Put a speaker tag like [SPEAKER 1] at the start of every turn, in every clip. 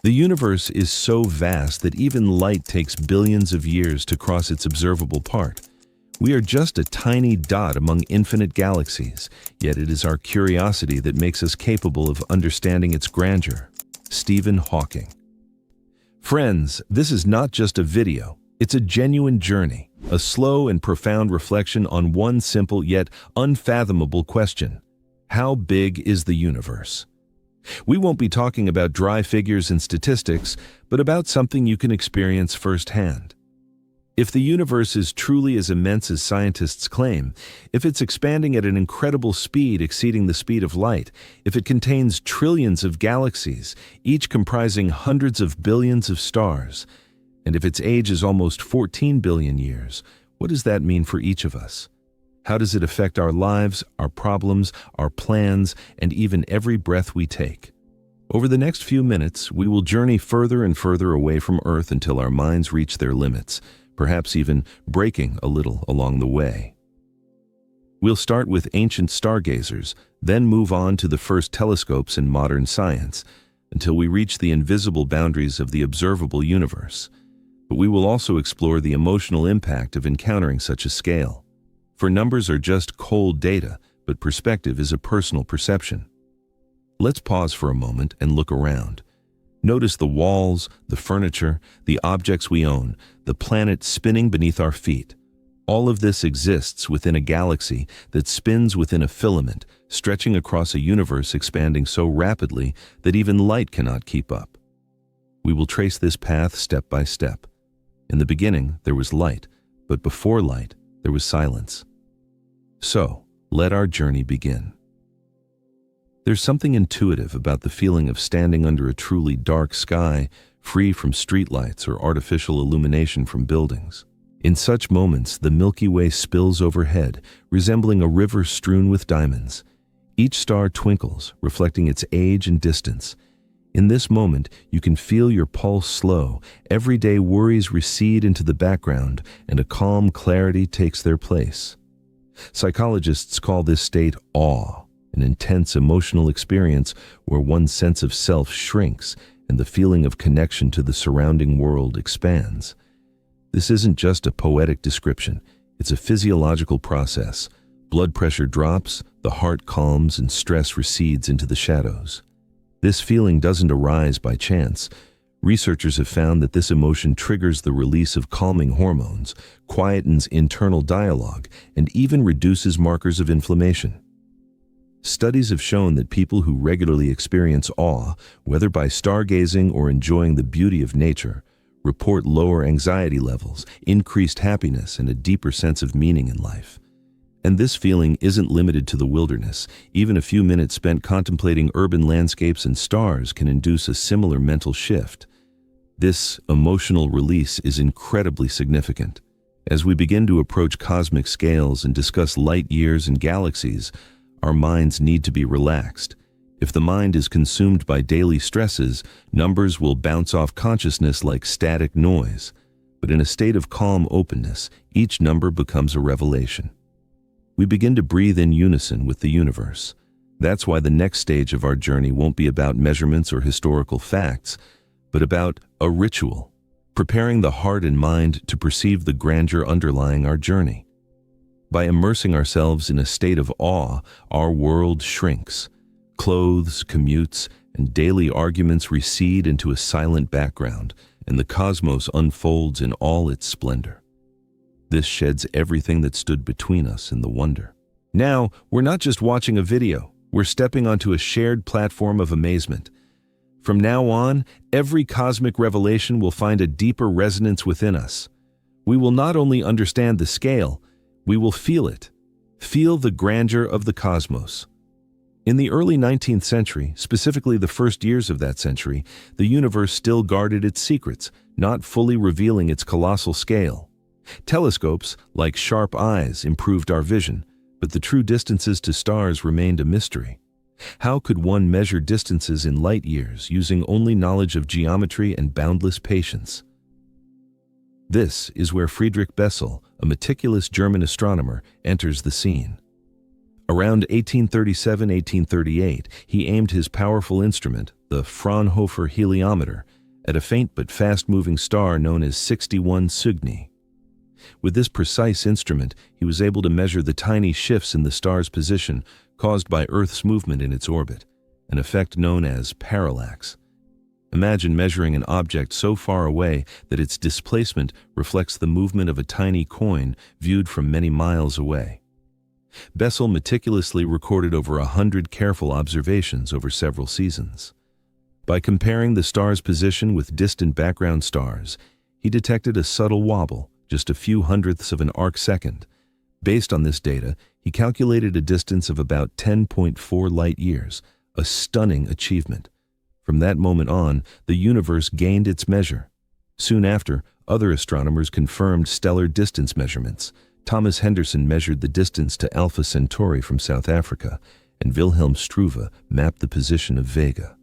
[SPEAKER 1] The universe is so vast that even light takes billions of years to cross its observable part. We are just a tiny dot among infinite galaxies, yet it is our curiosity that makes us capable of understanding its grandeur. Stephen Hawking. Friends, this is not just a video, it's a genuine journey, a slow and profound reflection on one simple yet unfathomable question. How big is the universe? We won't be talking about dry figures and statistics, but about something you can experience firsthand. If the universe is truly as immense as scientists claim, if it's expanding at an incredible speed exceeding the speed of light, if it contains trillions of galaxies, each comprising hundreds of billions of stars, and if its age is almost 14 billion years, what does that mean for each of us? How does it affect our lives, our problems, our plans, and even every breath we take? Over the next few minutes, we will journey further and further away from Earth until our minds reach their limits, perhaps even breaking a little along the way. We'll start with ancient stargazers, then move on to the first telescopes in modern science, until we reach the invisible boundaries of the observable universe. But we will also explore the emotional impact of encountering such a scale. For numbers are just cold data, but perspective is a personal perception. Let's pause for a moment and look around. Notice the walls, the furniture, the objects we own, the planet spinning beneath our feet. All of this exists within a galaxy that spins within a filament, stretching across a universe expanding so rapidly that even light cannot keep up. We will trace this path step by step. In the beginning, there was light, but before light, there was silence. So, let our journey begin. There's something intuitive about the feeling of standing under a truly dark sky, free from streetlights or artificial illumination from buildings. In such moments, the Milky Way spills overhead, resembling a river strewn with diamonds. Each star twinkles, reflecting its age and distance. In this moment, you can feel your pulse slow, everyday worries recede into the background, and a calm clarity takes their place. Psychologists call this state awe, an intense emotional experience where one's sense of self shrinks and the feeling of connection to the surrounding world expands. This isn't just a poetic description, it's a physiological process. Blood pressure drops, the heart calms, and stress recedes into the shadows. This feeling doesn't arise by chance. Researchers have found that this emotion triggers the release of calming hormones, quietens internal dialogue, and even reduces markers of inflammation. Studies have shown that people who regularly experience awe, whether by stargazing or enjoying the beauty of nature, report lower anxiety levels, increased happiness, and a deeper sense of meaning in life. And this feeling isn't limited to the wilderness. Even a few minutes spent contemplating urban landscapes and stars can induce a similar mental shift. This emotional release is incredibly significant. As we begin to approach cosmic scales and discuss light years and galaxies, our minds need to be relaxed. If the mind is consumed by daily stresses, numbers will bounce off consciousness like static noise. But in a state of calm openness, each number becomes a revelation. We begin to breathe in unison with the universe. That's why the next stage of our journey won't be about measurements or historical facts, but about a ritual, preparing the heart and mind to perceive the grandeur underlying our journey. By immersing ourselves in a state of awe, our world shrinks. Clothes, commutes, and daily arguments recede into a silent background, and the cosmos unfolds in all its splendor. This sheds everything that stood between us in the wonder. Now, we're not just watching a video, we're stepping onto a shared platform of amazement. From now on, every cosmic revelation will find a deeper resonance within us. We will not only understand the scale, we will feel it. Feel the grandeur of the cosmos. In the early 19th century, specifically the first years of that century, the universe still guarded its secrets, not fully revealing its colossal scale. Telescopes, like sharp eyes, improved our vision, but the true distances to stars remained a mystery. How could one measure distances in light years using only knowledge of geometry and boundless patience? This is where Friedrich Bessel, a meticulous German astronomer, enters the scene. Around 1837-1838, he aimed his powerful instrument, the Fraunhofer heliometer, at a faint but fast-moving star known as 61 Cygni. With this precise instrument, he was able to measure the tiny shifts in the star's position caused by Earth's movement in its orbit, an effect known as parallax. Imagine measuring an object so far away that its displacement reflects the movement of a tiny coin viewed from many miles away. Bessel meticulously recorded over 100 careful observations over several seasons. By comparing the star's position with distant background stars, he detected a subtle wobble, just a few hundredths of an arc-second. Based on this data, he calculated a distance of about 10.4 light-years, a stunning achievement. From that moment on, the universe gained its measure. Soon after, other astronomers confirmed stellar distance measurements. Thomas Henderson measured the distance to Alpha Centauri from South Africa, and Wilhelm Struve mapped the position of Vega.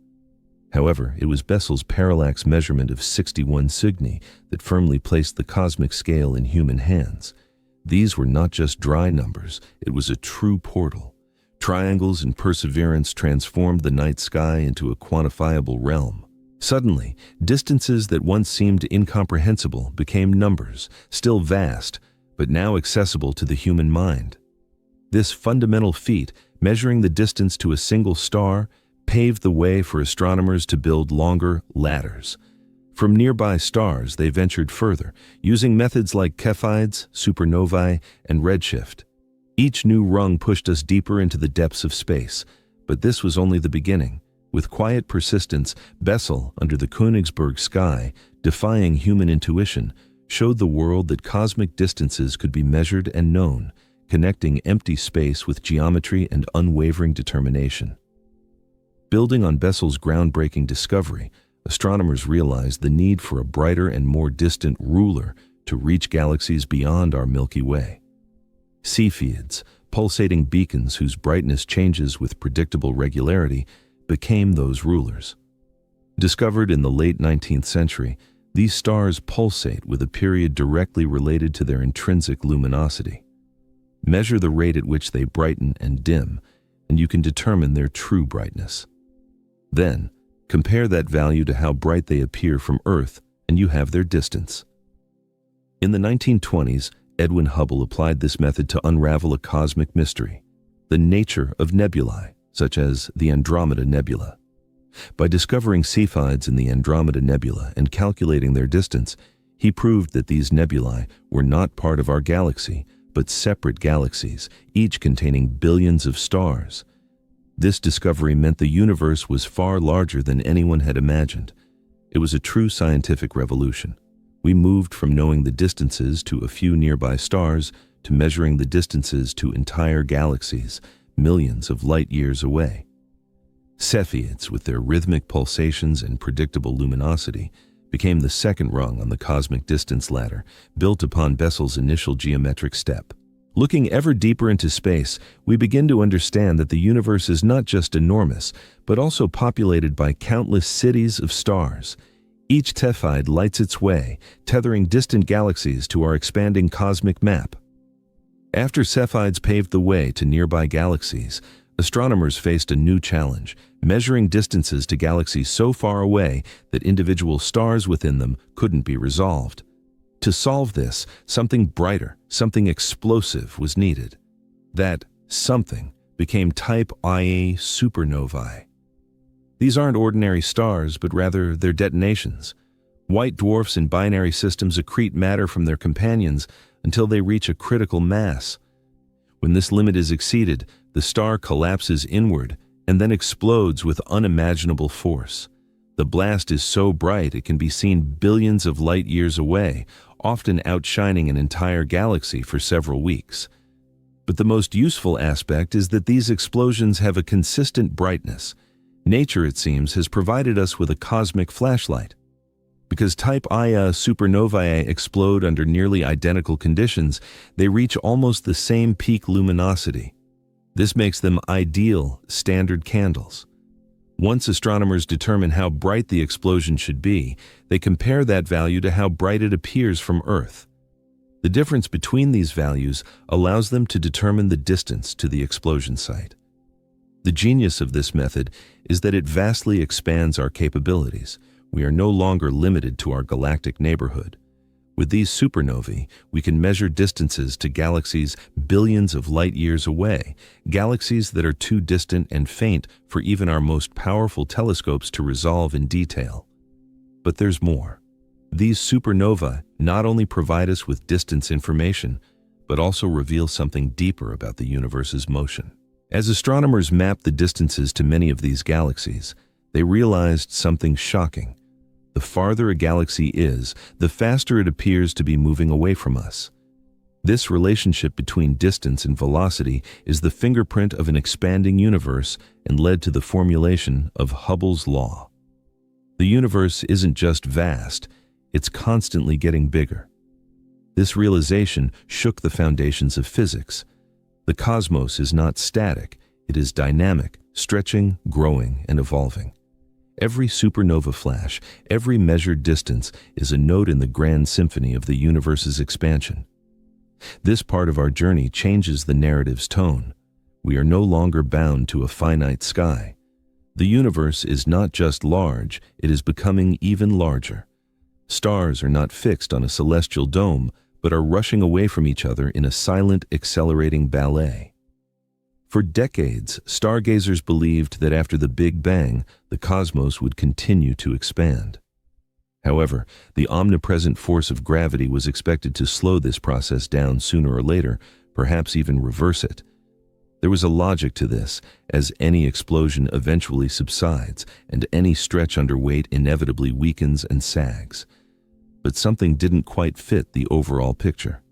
[SPEAKER 1] However, it was Bessel's parallax measurement of 61 Cygni that firmly placed the cosmic scale in human hands. These were not just dry numbers, it was a true portal. Triangles and perseverance transformed the night sky into a quantifiable realm. Suddenly, distances that once seemed incomprehensible became numbers, still vast, but now accessible to the human mind. This fundamental feat, measuring the distance to a single star, paved the way for astronomers to build longer ladders. From nearby stars, they ventured further, using methods like Cepheids, supernovae, and redshift. Each new rung pushed us deeper into the depths of space, but this was only the beginning. With quiet persistence, Bessel, under the Königsberg sky, defying human intuition, showed the world that cosmic distances could be measured and known, connecting empty space with geometry and unwavering determination. Building on Bessel's groundbreaking discovery, astronomers realized the need for a brighter and more distant ruler to reach galaxies beyond our Milky Way. Cepheids, pulsating beacons whose brightness changes with predictable regularity, became those rulers. Discovered in the late 19th century, these stars pulsate with a period directly related to their intrinsic luminosity. Measure the rate at which they brighten and dim, and you can determine their true brightness. Then, compare that value to how bright they appear from Earth, and you have their distance. In the 1920s, Edwin Hubble applied this method to unravel a cosmic mystery, the nature of nebulae, such as the Andromeda Nebula. By discovering Cepheids in the Andromeda Nebula and calculating their distance, he proved that these nebulae were not part of our galaxy, but separate galaxies, each containing billions of stars. This discovery meant the universe was far larger than anyone had imagined. It was a true scientific revolution. We moved from knowing the distances to a few nearby stars to measuring the distances to entire galaxies, millions of light years away. Cepheids, with their rhythmic pulsations and predictable luminosity, became the second rung on the cosmic distance ladder, built upon Bessel's initial geometric step. Looking ever deeper into space, we begin to understand that the universe is not just enormous, but also populated by countless cities of stars. Each Cepheid lights its way, tethering distant galaxies to our expanding cosmic map. After Cepheids paved the way to nearby galaxies, astronomers faced a new challenge, measuring distances to galaxies so far away that individual stars within them couldn't be resolved. To solve this, something brighter, something explosive was needed. That something became Type Ia supernovae. These aren't ordinary stars, but rather their detonations. White dwarfs in binary systems accrete matter from their companions until they reach a critical mass. When this limit is exceeded, the star collapses inward and then explodes with unimaginable force. The blast is so bright it can be seen billions of light years away, often outshining an entire galaxy for several weeks. But the most useful aspect is that these explosions have a consistent brightness. Nature, it seems, has provided us with a cosmic flashlight. Because Type Ia supernovae explode under nearly identical conditions, they reach almost the same peak luminosity. This makes them ideal standard candles. Once astronomers determine how bright the explosion should be, they compare that value to how bright it appears from Earth. The difference between these values allows them to determine the distance to the explosion site. The genius of this method is that it vastly expands our capabilities. we are no longer limited to our galactic neighborhood. With these supernovae, we can measure distances to galaxies billions of light years away, galaxies that are too distant and faint for even our most powerful telescopes to resolve in detail. But there's more. These supernovae not only provide us with distance information, but also reveal something deeper about the universe's motion. As astronomers mapped the distances to many of these galaxies, they realized something shocking. The farther a galaxy is, the faster it appears to be moving away from us. This relationship between distance and velocity is the fingerprint of an expanding universe and led to the formulation of Hubble's law. The universe isn't just vast, it's constantly getting bigger. This realization shook the foundations of physics. The cosmos is not static, it is dynamic, stretching, growing, and evolving. Every supernova flash, every measured distance is a note in the grand symphony of the universe's expansion. This part of our journey changes the narrative's tone. We are no longer bound to a finite sky. The universe is not just large, it is becoming even larger. Stars are not fixed on a celestial dome, but are rushing away from each other in a silent, accelerating ballet. For decades, stargazers believed that after the Big Bang, the cosmos would continue to expand. However, the omnipresent force of gravity was expected to slow this process down sooner or later, perhaps even reverse it. There was a logic to this, as any explosion eventually subsides, and any stretch under weight inevitably weakens and sags. But something didn't quite fit the overall picture.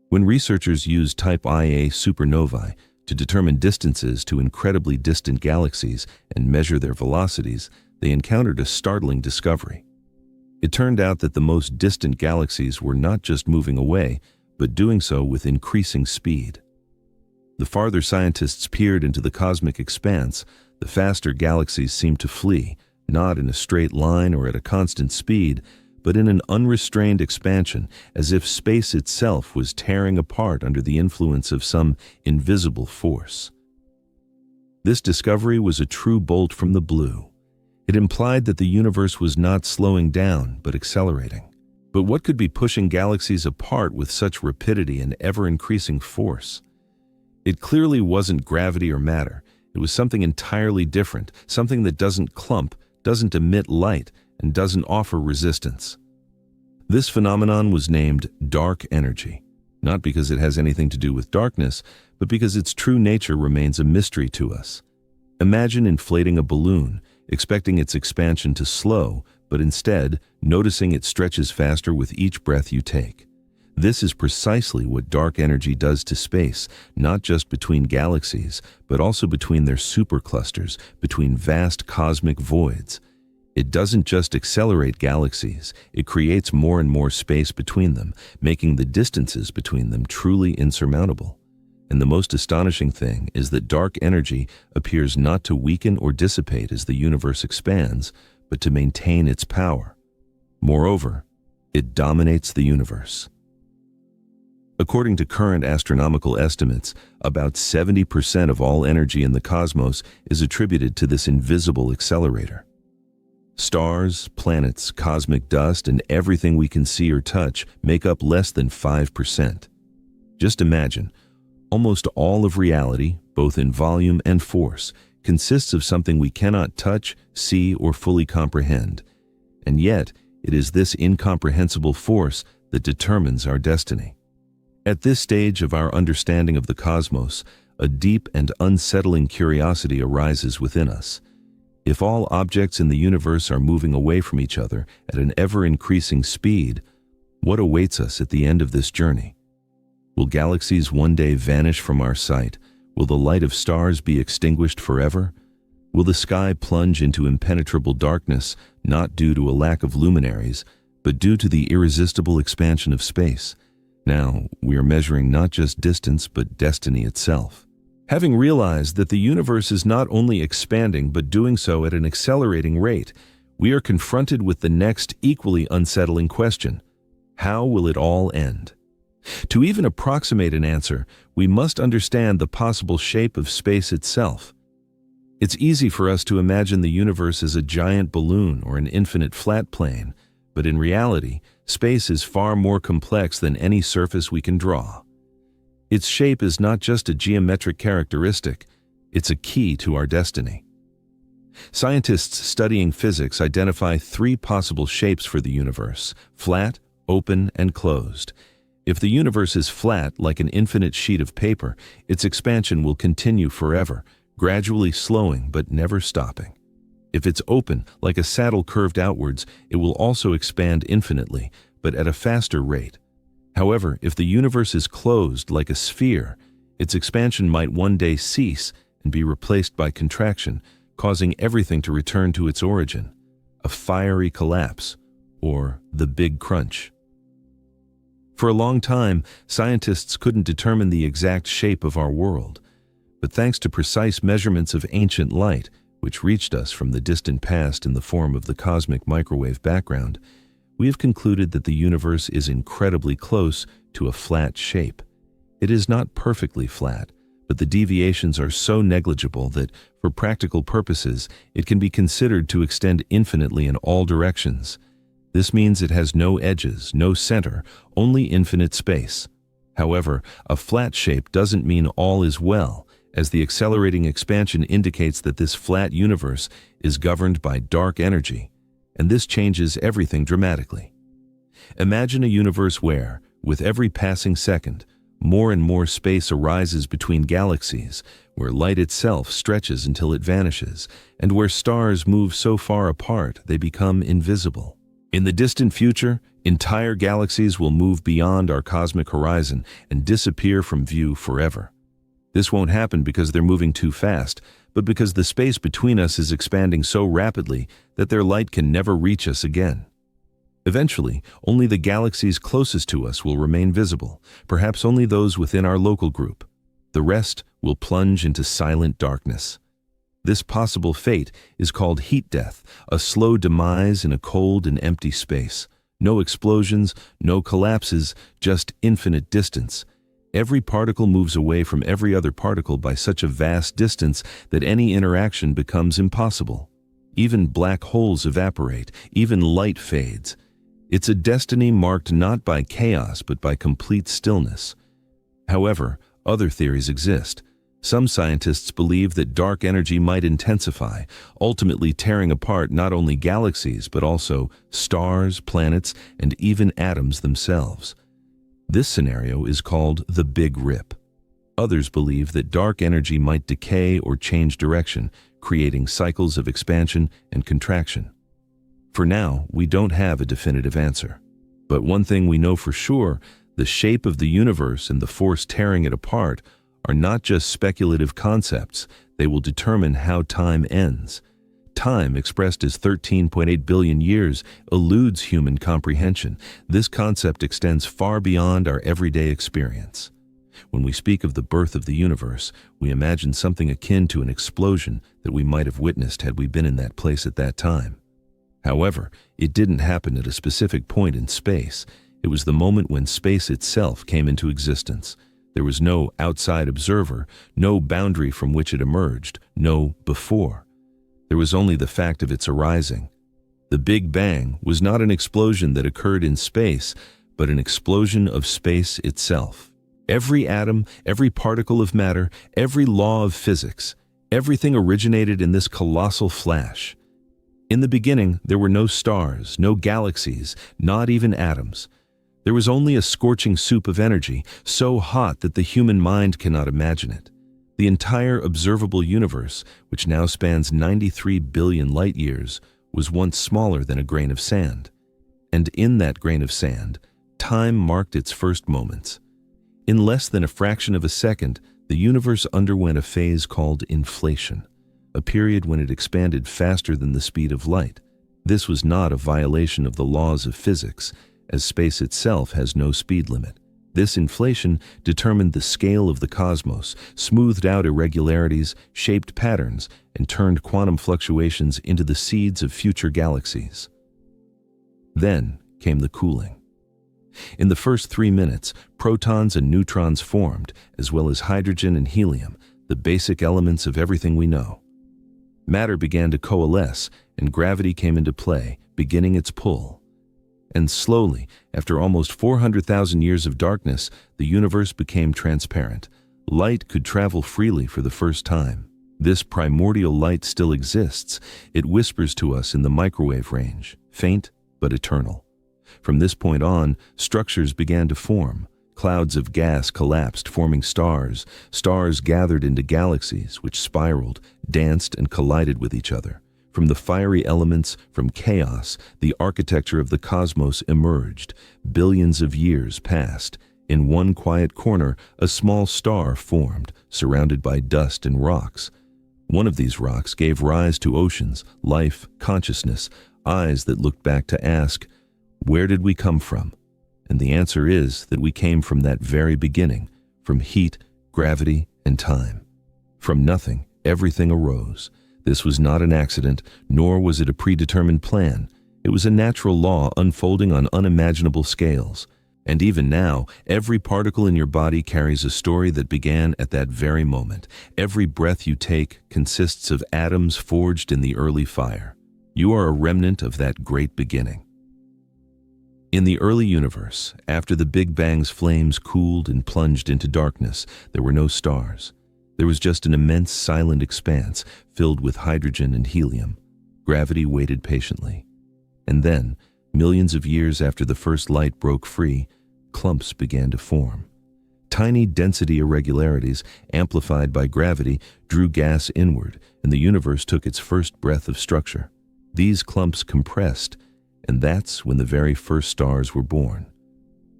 [SPEAKER 1] When researchers used Type Ia supernovae to determine distances to incredibly distant galaxies and measure their velocities, they encountered a startling discovery. It turned out that the most distant galaxies were not just moving away, but doing so with increasing speed. The farther scientists peered into the cosmic expanse, the faster galaxies seemed to flee, not in a straight line or at a constant speed, but in an unrestrained expansion, as if space itself was tearing apart under the influence of some invisible force. This discovery was a true bolt from the blue. It implied that the universe was not slowing down, but accelerating. But what could be pushing galaxies apart with such rapidity and ever-increasing force? It clearly wasn't gravity or matter. It was something entirely different, something that doesn't clump, doesn't emit light, and doesn't offer resistance. This phenomenon was named dark energy, not because it has anything to do with darkness, but because its true nature remains a mystery to us. Imagine inflating a balloon, expecting its expansion to slow, but instead noticing it stretches faster with each breath you take. This is precisely what dark energy does to space, not just between galaxies, but also between their superclusters, between vast cosmic voids. It doesn't just accelerate galaxies, it creates more and more space between them, making the distances between them truly insurmountable. And the most astonishing thing is that dark energy appears not to weaken or dissipate as the universe expands, but to maintain its power. Moreover, it dominates the universe. According to current astronomical estimates, about 70% of all energy in the cosmos is attributed to this invisible accelerator. Stars, planets, cosmic dust, and everything we can see or touch make up less than 5%. Just imagine, almost all of reality, both in volume and force, consists of something we cannot touch, see, or fully comprehend. And yet, it is this incomprehensible force that determines our destiny. At this stage of our understanding of the cosmos, a deep and unsettling curiosity arises within us. If all objects in the universe are moving away from each other at an ever-increasing speed, what awaits us at the end of this journey? Will galaxies one day vanish from our sight? Will the light of stars be extinguished forever? Will the sky plunge into impenetrable darkness, not due to a lack of luminaries, but due to the irresistible expansion of space? Now, we are measuring not just distance, but destiny itself. Having realized that the universe is not only expanding but doing so at an accelerating rate, we are confronted with the next equally unsettling question: how will it all end? To even approximate an answer, we must understand the possible shape of space itself. It's easy for us to imagine the universe as a giant balloon or an infinite flat plane, but in reality, space is far more complex than any surface we can draw. Its shape is not just a geometric characteristic, it's a key to our destiny. Scientists studying physics identify three possible shapes for the universe: flat, open, and closed. If the universe is flat, like an infinite sheet of paper, its expansion will continue forever, gradually slowing but never stopping. If it's open, like a saddle curved outwards, it will also expand infinitely, but at a faster rate. However, if the universe is closed, like a sphere, its expansion might one day cease and be replaced by contraction, causing everything to return to its origin, a fiery collapse, or the Big Crunch. For a long time, scientists couldn't determine the exact shape of our world, but thanks to precise measurements of ancient light, which reached us from the distant past in the form of the cosmic microwave background, we have concluded that the universe is incredibly close to a flat shape. It is not perfectly flat, but the deviations are so negligible that, for practical purposes, it can be considered to extend infinitely in all directions. This means it has no edges, no center, only infinite space. However, a flat shape doesn't mean all is well, as the accelerating expansion indicates that this flat universe is governed by dark energy, and this changes everything dramatically. Imagine a universe where, with every passing second, more and more space arises between galaxies, where light itself stretches until it vanishes, and where stars move so far apart they become invisible. In the distant future, entire galaxies will move beyond our cosmic horizon and disappear from view forever. This won't happen because they're moving too fast, but because the space between us is expanding so rapidly that their light can never reach us again. Eventually, only the galaxies closest to us will remain visible, perhaps only those within our local group. The rest will plunge into silent darkness. This possible fate is called heat death, a slow demise in a cold and empty space. No explosions, no collapses, just infinite distance. Every particle moves away from every other particle by such a vast distance that any interaction becomes impossible. Even black holes evaporate, even light fades. It's a destiny marked not by chaos but by complete stillness. However, other theories exist. Some scientists believe that dark energy might intensify, ultimately tearing apart not only galaxies but also stars, planets, and even atoms themselves. This scenario is called the Big Rip. Others believe that dark energy might decay or change direction, creating cycles of expansion and contraction. For now, we don't have a definitive answer. But one thing we know for sure, the shape of the universe and the force tearing it apart are not just speculative concepts, they will determine how time ends. Time, expressed as 13.8 billion years, eludes human comprehension. This concept extends far beyond our everyday experience. When we speak of the birth of the universe, we imagine something akin to an explosion that we might have witnessed had we been in that place at that time. However, it didn't happen at a specific point in space. It was the moment when space itself came into existence. There was no outside observer, no boundary from which it emerged, no before. There was only the fact of its arising. The Big Bang was not an explosion that occurred in space, but an explosion of space itself. Every atom, every particle of matter, every law of physics, everything originated in this colossal flash. In the beginning, there were no stars, no galaxies, not even atoms. There was only a scorching soup of energy, so hot that the human mind cannot imagine it. The entire observable universe, which now spans 93 billion light-years, was once smaller than a grain of sand. And in that grain of sand, time marked its first moments. In less than a fraction of a second, the universe underwent a phase called inflation, a period when it expanded faster than the speed of light. This was not a violation of the laws of physics, as space itself has no speed limit. This inflation determined the scale of the cosmos, smoothed out irregularities, shaped patterns, and turned quantum fluctuations into the seeds of future galaxies. Then came the cooling. In the first 3 minutes, protons and neutrons formed, as well as hydrogen and helium, the basic elements of everything we know. Matter began to coalesce, and gravity came into play, beginning its pull. And slowly, after almost 400,000 years of darkness, the universe became transparent. Light could travel freely for the first time. This primordial light still exists. It whispers to us in the microwave range, faint but eternal. From this point on, structures began to form. Clouds of gas collapsed, forming stars. Stars gathered into galaxies, which spiraled, danced, and collided with each other. From the fiery elements, from chaos, the architecture of the cosmos emerged. Billions of years passed. In one quiet corner, a small star formed, surrounded by dust and rocks. One of these rocks gave rise to oceans, life, consciousness, eyes that looked back to ask, where did we come from? And the answer is that we came from that very beginning, from heat, gravity, and time. From nothing, everything arose. This was not an accident, nor was it a predetermined plan. It was a natural law unfolding on unimaginable scales. And even now, every particle in your body carries a story that began at that very moment. Every breath you take consists of atoms forged in the early fire. You are a remnant of that great beginning. In the early universe, after the Big Bang's flames cooled and plunged into darkness, there were no stars. There was just an immense silent expanse filled with hydrogen and helium. Gravity waited patiently. And then, millions of years after the first light broke free, clumps began to form. Tiny density irregularities, amplified by gravity, drew gas inward, and the universe took its first breath of structure. These clumps compressed, and that's when the very first stars were born.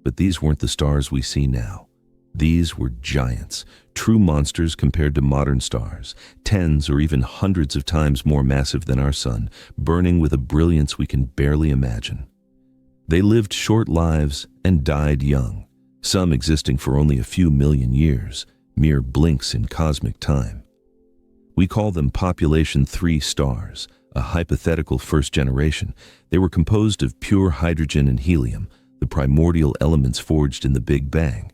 [SPEAKER 1] But these weren't the stars we see now. These were giants, true monsters compared to modern stars, tens or even hundreds of times more massive than our sun, burning with a brilliance we can barely imagine. They lived short lives and died young, some existing for only a few million years, mere blinks in cosmic time. We call them population 3 stars, a hypothetical first generation. They were composed of pure hydrogen and helium, the primordial elements forged in the Big Bang.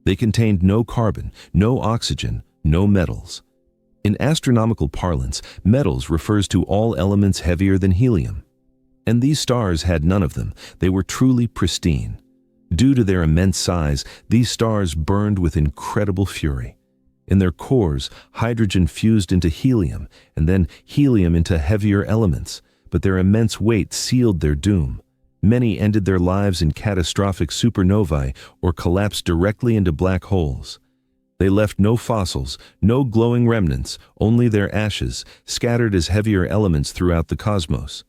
[SPEAKER 1] They contained no carbon, no oxygen, no metals. In astronomical parlance, metals refers to all elements heavier than helium. And these stars had none of them. They were truly pristine. Due to their immense size, these stars burned with incredible fury. In their cores, hydrogen fused into helium, and then helium into heavier elements, but their immense weight sealed their doom. Many ended their lives in catastrophic supernovae or collapsed directly into black holes. They left no fossils, no glowing remnants, only their ashes, scattered as heavier elements throughout the cosmos.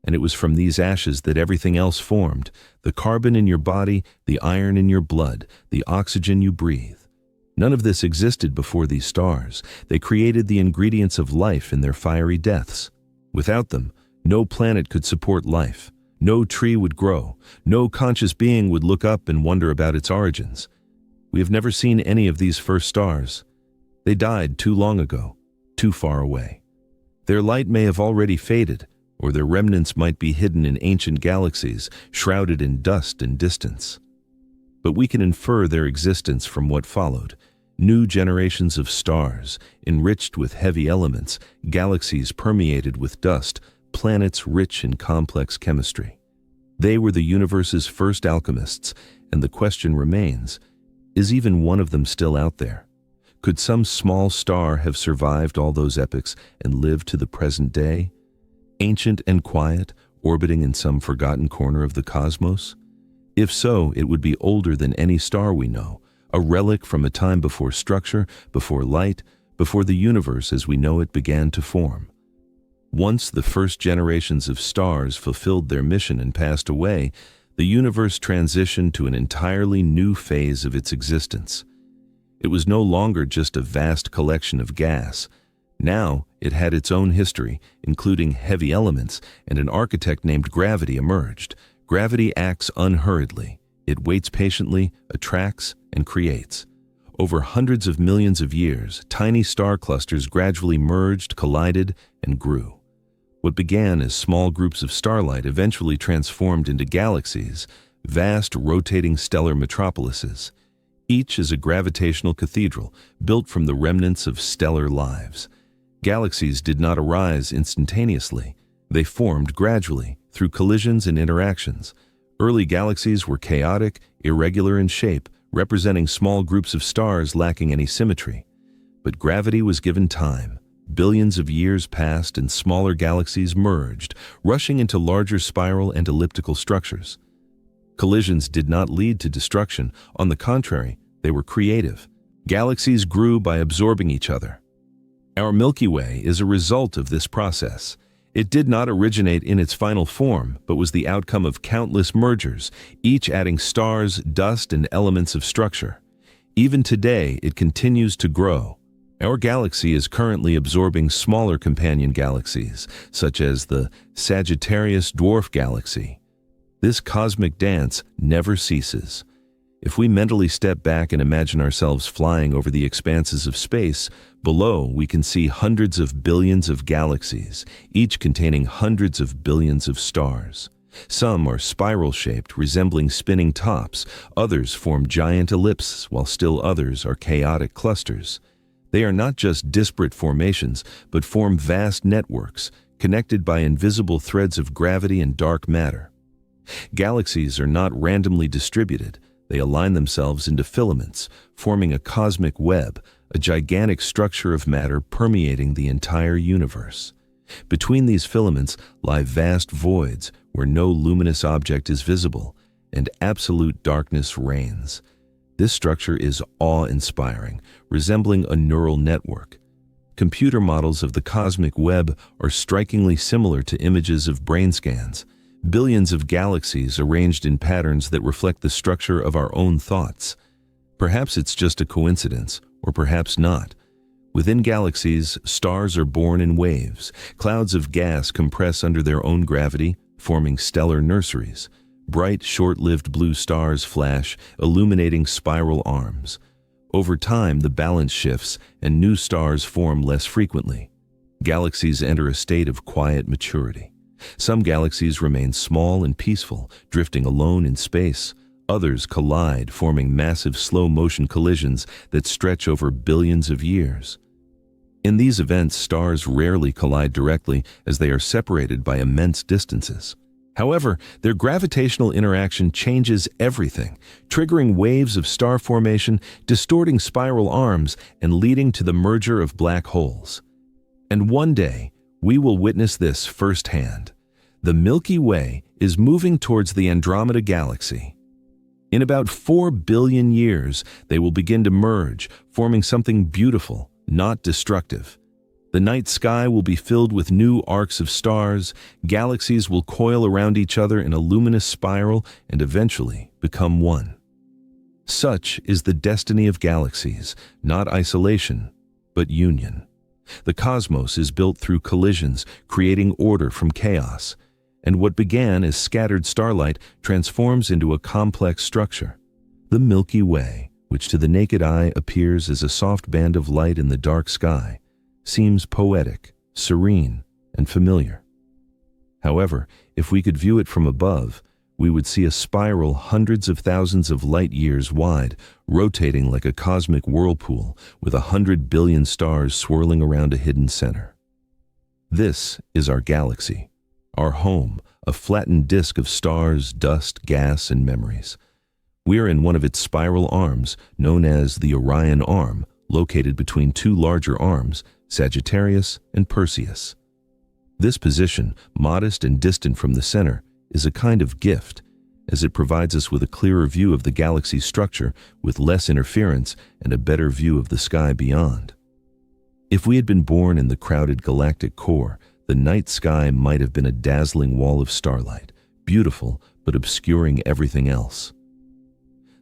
[SPEAKER 1] And it was from these ashes that everything else formed: the carbon in your body, the iron in your blood, the oxygen you breathe. None of this existed before these stars. They created the ingredients of life in their fiery deaths. Without them, no planet could support life. No tree would grow. No conscious being would look up and wonder about its origins. We have never seen any of these first stars. They died too long ago, too far away. Their light may have already faded, or their remnants might be hidden in ancient galaxies, shrouded in dust and distance. But we can infer their existence from what followed. New generations of stars, enriched with heavy elements, galaxies permeated with dust, planets rich in complex chemistry. They were the universe's first alchemists, and the question remains, is even one of them still out there? Could some small star have survived all those epochs and lived to the present day? Ancient and quiet, orbiting in some forgotten corner of the cosmos? If so, it would be older than any star we know, a relic from a time before structure, before light, before the universe as we know it began to form. Once the first generations of stars fulfilled their mission and passed away, the universe transitioned to an entirely new phase of its existence. It was no longer just a vast collection of gas. Now it had its own history, including heavy elements, and an architect named gravity emerged. Gravity acts unhurriedly. It waits patiently, attracts, and creates. Over hundreds of millions of years, tiny star clusters gradually merged, collided, and grew. What began as small groups of starlight eventually transformed into galaxies, vast rotating stellar metropolises. Each is a gravitational cathedral built from the remnants of stellar lives. Galaxies did not arise instantaneously. They formed gradually, through collisions and interactions. Early galaxies were chaotic, irregular in shape, representing small groups of stars lacking any symmetry. But gravity was given time. Billions of years passed and smaller galaxies merged, rushing into larger spiral and elliptical structures. Collisions did not lead to destruction. On the contrary, they were creative. Galaxies grew by absorbing each other. Our Milky Way is a result of this process. It did not originate in its final form, but was the outcome of countless mergers, each adding stars, dust, and elements of structure. Even today, it continues to grow. Our galaxy is currently absorbing smaller companion galaxies, such as the Sagittarius Dwarf Galaxy. This cosmic dance never ceases. If we mentally step back and imagine ourselves flying over the expanses of space, below we can see hundreds of billions of galaxies, each containing hundreds of billions of stars. Some are spiral-shaped, resembling spinning tops. Others form giant ellipses, while still others are chaotic clusters. They are not just disparate formations, but form vast networks, connected by invisible threads of gravity and dark matter. Galaxies are not randomly distributed. They align themselves into filaments, forming a cosmic web, a gigantic structure of matter permeating the entire universe. Between these filaments lie vast voids where no luminous object is visible, and absolute darkness reigns. This structure is awe-inspiring, resembling a neural network. Computer models of the cosmic web are strikingly similar to images of brain scans. Billions of galaxies arranged in patterns that reflect the structure of our own thoughts. Perhaps it's just a coincidence, or perhaps not. Within galaxies, stars are born in waves. Clouds of gas compress under their own gravity, forming stellar nurseries. Bright, short-lived blue stars flash, illuminating spiral arms. Over time, the balance shifts, and new stars form less frequently. Galaxies enter a state of quiet maturity. Some galaxies remain small and peaceful, drifting alone in space. Others collide, forming massive slow-motion collisions that stretch over billions of years. In these events, stars rarely collide directly as they are separated by immense distances. However, their gravitational interaction changes everything, triggering waves of star formation, distorting spiral arms, and leading to the merger of black holes. And one day, we will witness this firsthand. The Milky Way is moving towards the Andromeda Galaxy. In about 4 billion years, they will begin to merge, forming something beautiful, not destructive. The night sky will be filled with new arcs of stars, galaxies will coil around each other in a luminous spiral and eventually become one. Such is the destiny of galaxies, not isolation, but union. The cosmos is built through collisions, creating order from chaos, and what began as scattered starlight transforms into a complex structure. The Milky Way, which to the naked eye appears as a soft band of light in the dark sky, seems poetic, serene, and familiar. However, if we could view it from above, we would see a spiral hundreds of thousands of light years wide, rotating like a cosmic whirlpool, with 100 billion stars swirling around a hidden center. This is our galaxy, our home, a flattened disk of stars, dust, gas, and memories. We are in one of its spiral arms, known as the Orion Arm, located between two larger arms, Sagittarius and Perseus. This position, modest and distant from the center, is a kind of gift, as it provides us with a clearer view of the galaxy's structure with less interference and a better view of the sky beyond. If we had been born in the crowded galactic core, the night sky might have been a dazzling wall of starlight, beautiful but obscuring everything else.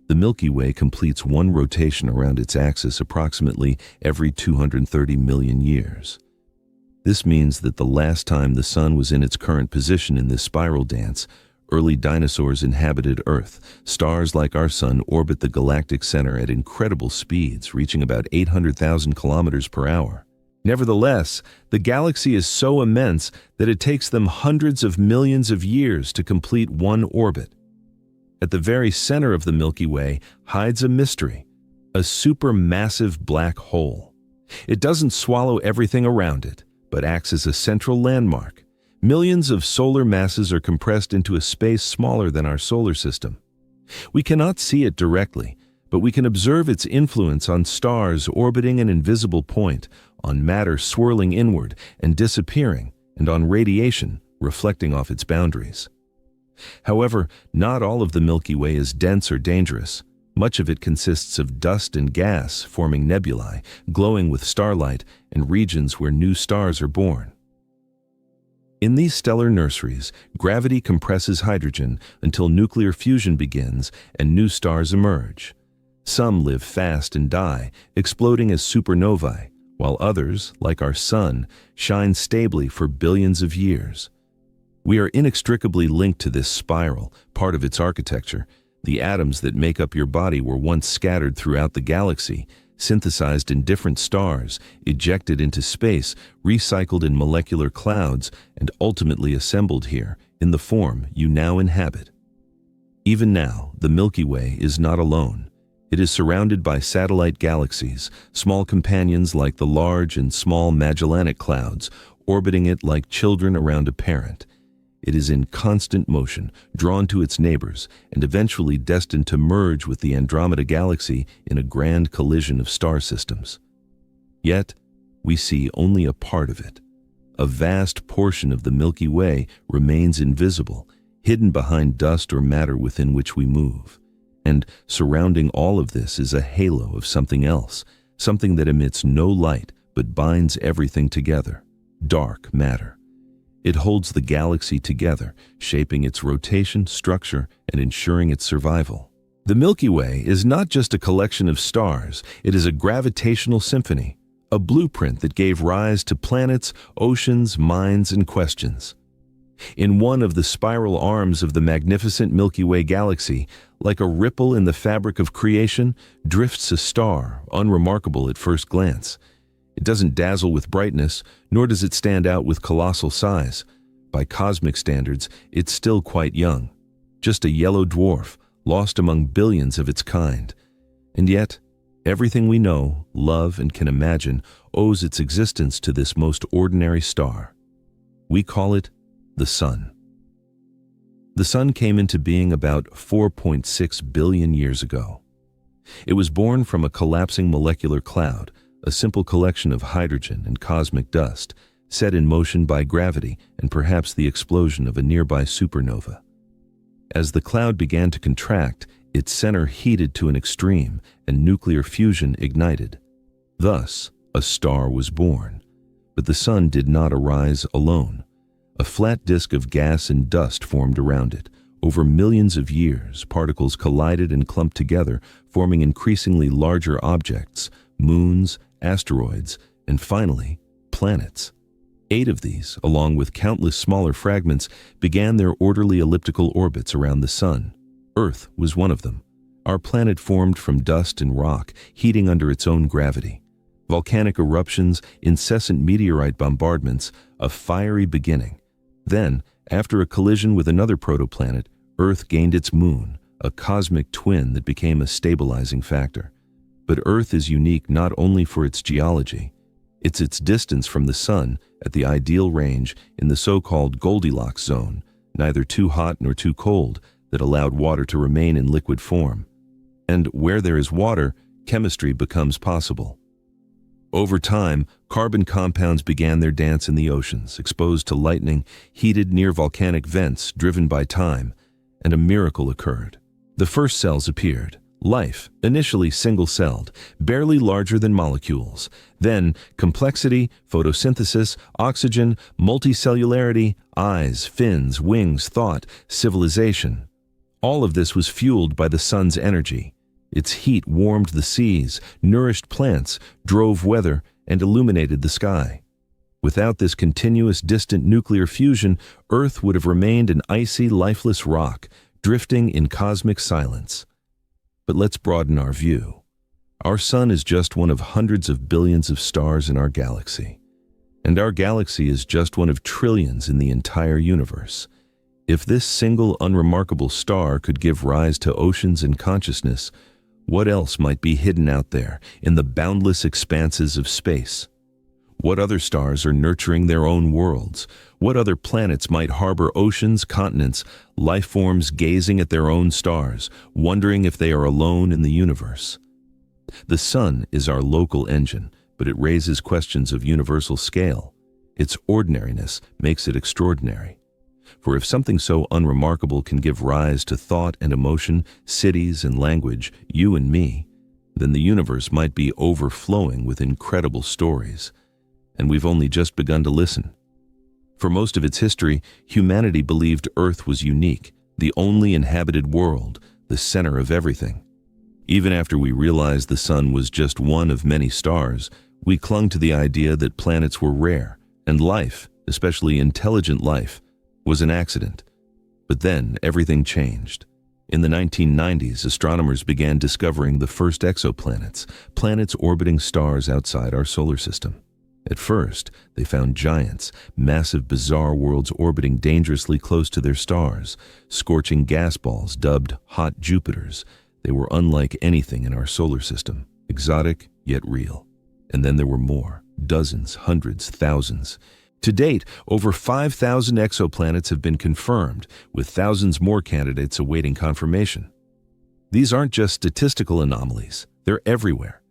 [SPEAKER 1] The Milky Way completes one rotation around its axis approximately every 230 million years. This means that the last time the Sun was in its current position in this spiral dance, early dinosaurs inhabited Earth. Stars like our Sun orbit the galactic center at incredible speeds, reaching about 800,000 kilometers per hour. Nevertheless, the galaxy is so immense that it takes them hundreds of millions of years to complete one orbit. At the very center of the Milky Way hides a mystery, a supermassive black hole. It doesn't swallow everything around it, but acts as a central landmark. Millions of solar masses are compressed into a space smaller than our solar system. We cannot see it directly, but we can observe its influence on stars orbiting an invisible point, on matter swirling inward and disappearing, and on radiation reflecting off its boundaries. However, not all of the Milky Way is dense or dangerous. Much of it consists of dust and gas forming nebulae, glowing with starlight, and regions where new stars are born. In these stellar nurseries, gravity compresses hydrogen until nuclear fusion begins and new stars emerge. Some live fast and die, exploding as supernovae, while others, like our Sun, shine stably for billions of years. We are inextricably linked to this spiral, part of its architecture. The atoms that make up your body were once scattered throughout the galaxy, synthesized in different stars, ejected into space, recycled in molecular clouds, and ultimately assembled here, in the form you now inhabit. Even now, the Milky Way is not alone. It is surrounded by satellite galaxies, small companions like the large and small Magellanic Clouds, orbiting it like children around a parent. It is in constant motion, drawn to its neighbors, and eventually destined to merge with the Andromeda Galaxy in a grand collision of star systems. Yet, we see only a part of it. A vast portion of the Milky Way remains invisible, hidden behind dust or matter within which we move. And surrounding all of this is a halo of something else, something that emits no light but binds everything together: dark matter. It holds the galaxy together, shaping its rotation, structure, and ensuring its survival. The Milky Way is not just a collection of stars, it is a gravitational symphony, a blueprint that gave rise to planets, oceans, minds, and questions. In one of the spiral arms of the magnificent Milky Way galaxy, like a ripple in the fabric of creation, drifts a star, unremarkable at first glance. It doesn't dazzle with brightness, nor does it stand out with colossal size. By cosmic standards, it's still quite young. Just a yellow dwarf, lost among billions of its kind. And yet, everything we know, love, and can imagine owes its existence to this most ordinary star. We call it the Sun. The Sun came into being about 4.6 billion years ago. It was born from a collapsing molecular cloud, a simple collection of hydrogen and cosmic dust, set in motion by gravity and perhaps the explosion of a nearby supernova. As the cloud began to contract, its center heated to an extreme and nuclear fusion ignited. Thus, a star was born. But the Sun did not arise alone. A flat disk of gas and dust formed around it. Over millions of years, particles collided and clumped together, forming increasingly larger objects: moons, asteroids, and finally, planets. 8 of these, along with countless smaller fragments, began their orderly elliptical orbits around the Sun. Earth was one of them. Our planet formed from dust and rock, heating under its own gravity. Volcanic eruptions, incessant meteorite bombardments, a fiery beginning. Then, after a collision with another protoplanet, Earth gained its moon, a cosmic twin that became a stabilizing factor. But Earth is unique not only for its geology. It's its distance from the Sun at the ideal range in the so-called Goldilocks zone, neither too hot nor too cold, that allowed water to remain in liquid form. And where there is water, chemistry becomes possible. Over time, carbon compounds began their dance in the oceans, exposed to lightning, heated near volcanic vents driven by time, and a miracle occurred. The first cells appeared. Life, initially single-celled, barely larger than molecules. Then, complexity, photosynthesis, oxygen, multicellularity, eyes, fins, wings, thought, civilization. All of this was fueled by the Sun's energy. Its heat warmed the seas, nourished plants, drove weather, and illuminated the sky. Without this continuous, distant nuclear fusion, Earth would have remained an icy, lifeless rock, drifting in cosmic silence. But let's broaden our view. Our Sun is just one of hundreds of billions of stars in our galaxy. And our galaxy is just one of trillions in the entire universe. If this single unremarkable star could give rise to oceans and consciousness, What else might be hidden out there in the boundless expanses of space? What other stars are nurturing their own worlds? What other planets might harbor oceans, continents, life forms gazing at their own stars, wondering if they are alone in the universe? The sun is our local engine, but it raises questions of universal scale. Its ordinariness makes it extraordinary. For if something so unremarkable can give rise to thought and emotion, cities and language, you and me, then the universe might be overflowing with incredible stories. And we've only just begun to listen. For most of its history, humanity believed Earth was unique, the only inhabited world, the center of everything. Even after we realized the sun was just one of many stars, we clung to the idea that planets were rare, and life, especially intelligent life, was an accident. But then everything changed. In the 1990s, astronomers began discovering the first exoplanets, planets orbiting stars outside our solar system. At first, they found giants, massive bizarre worlds orbiting dangerously close to their stars, scorching gas balls dubbed hot Jupiters. They were unlike anything in our solar system, exotic yet real. And then there were more, dozens, hundreds, thousands. To date, over 5,000 exoplanets have been confirmed, with thousands more candidates awaiting confirmation. These aren't just statistical anomalies, they're everywhere.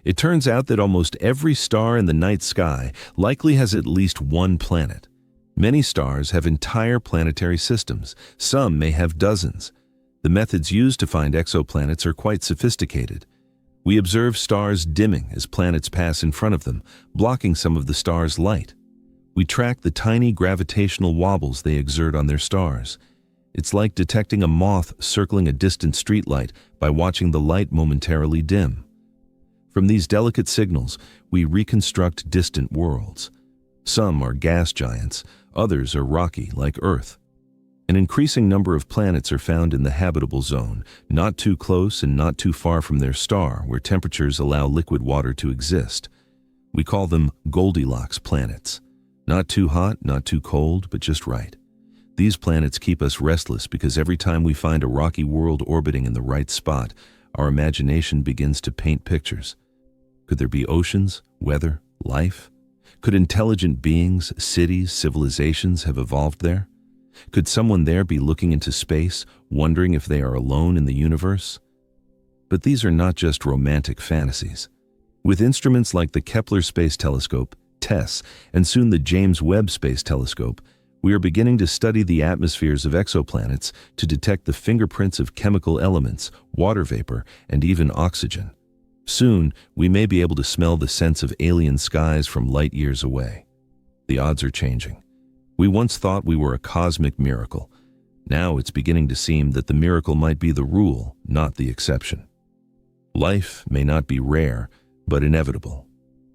[SPEAKER 1] It turns out that almost every star in the night sky likely has at least one planet. Many stars have entire planetary systems. Some may have dozens. The methods used to find exoplanets are quite sophisticated. We observe stars dimming as planets pass in front of them, blocking some of the star's light. We track the tiny gravitational wobbles they exert on their stars. It's like detecting a moth circling a distant streetlight by watching the light momentarily dim. From these delicate signals, we reconstruct distant worlds. Some are gas giants, others are rocky, like Earth. An increasing number of planets are found in the habitable zone, not too close and not too far from their star, where temperatures allow liquid water to exist. We call them Goldilocks planets. Not too hot, not too cold, but just right. These planets keep us restless because every time we find a rocky world orbiting in the right spot, our imagination begins to paint pictures. Could there be oceans, weather, life? Could intelligent beings, cities, civilizations have evolved there? Could someone there be looking into space, wondering if they are alone in the universe? But these are not just romantic fantasies. With instruments like the Kepler Space Telescope, TESS, and soon the James Webb Space Telescope, we are beginning to study the atmospheres of exoplanets to detect the fingerprints of chemical elements, water vapor, and even oxygen. Soon, we may be able to smell the scents of alien skies from light years away. The odds are changing. We once thought we were a cosmic miracle. Now it's beginning to seem that the miracle might be the rule, not the exception. Life may not be rare, but inevitable,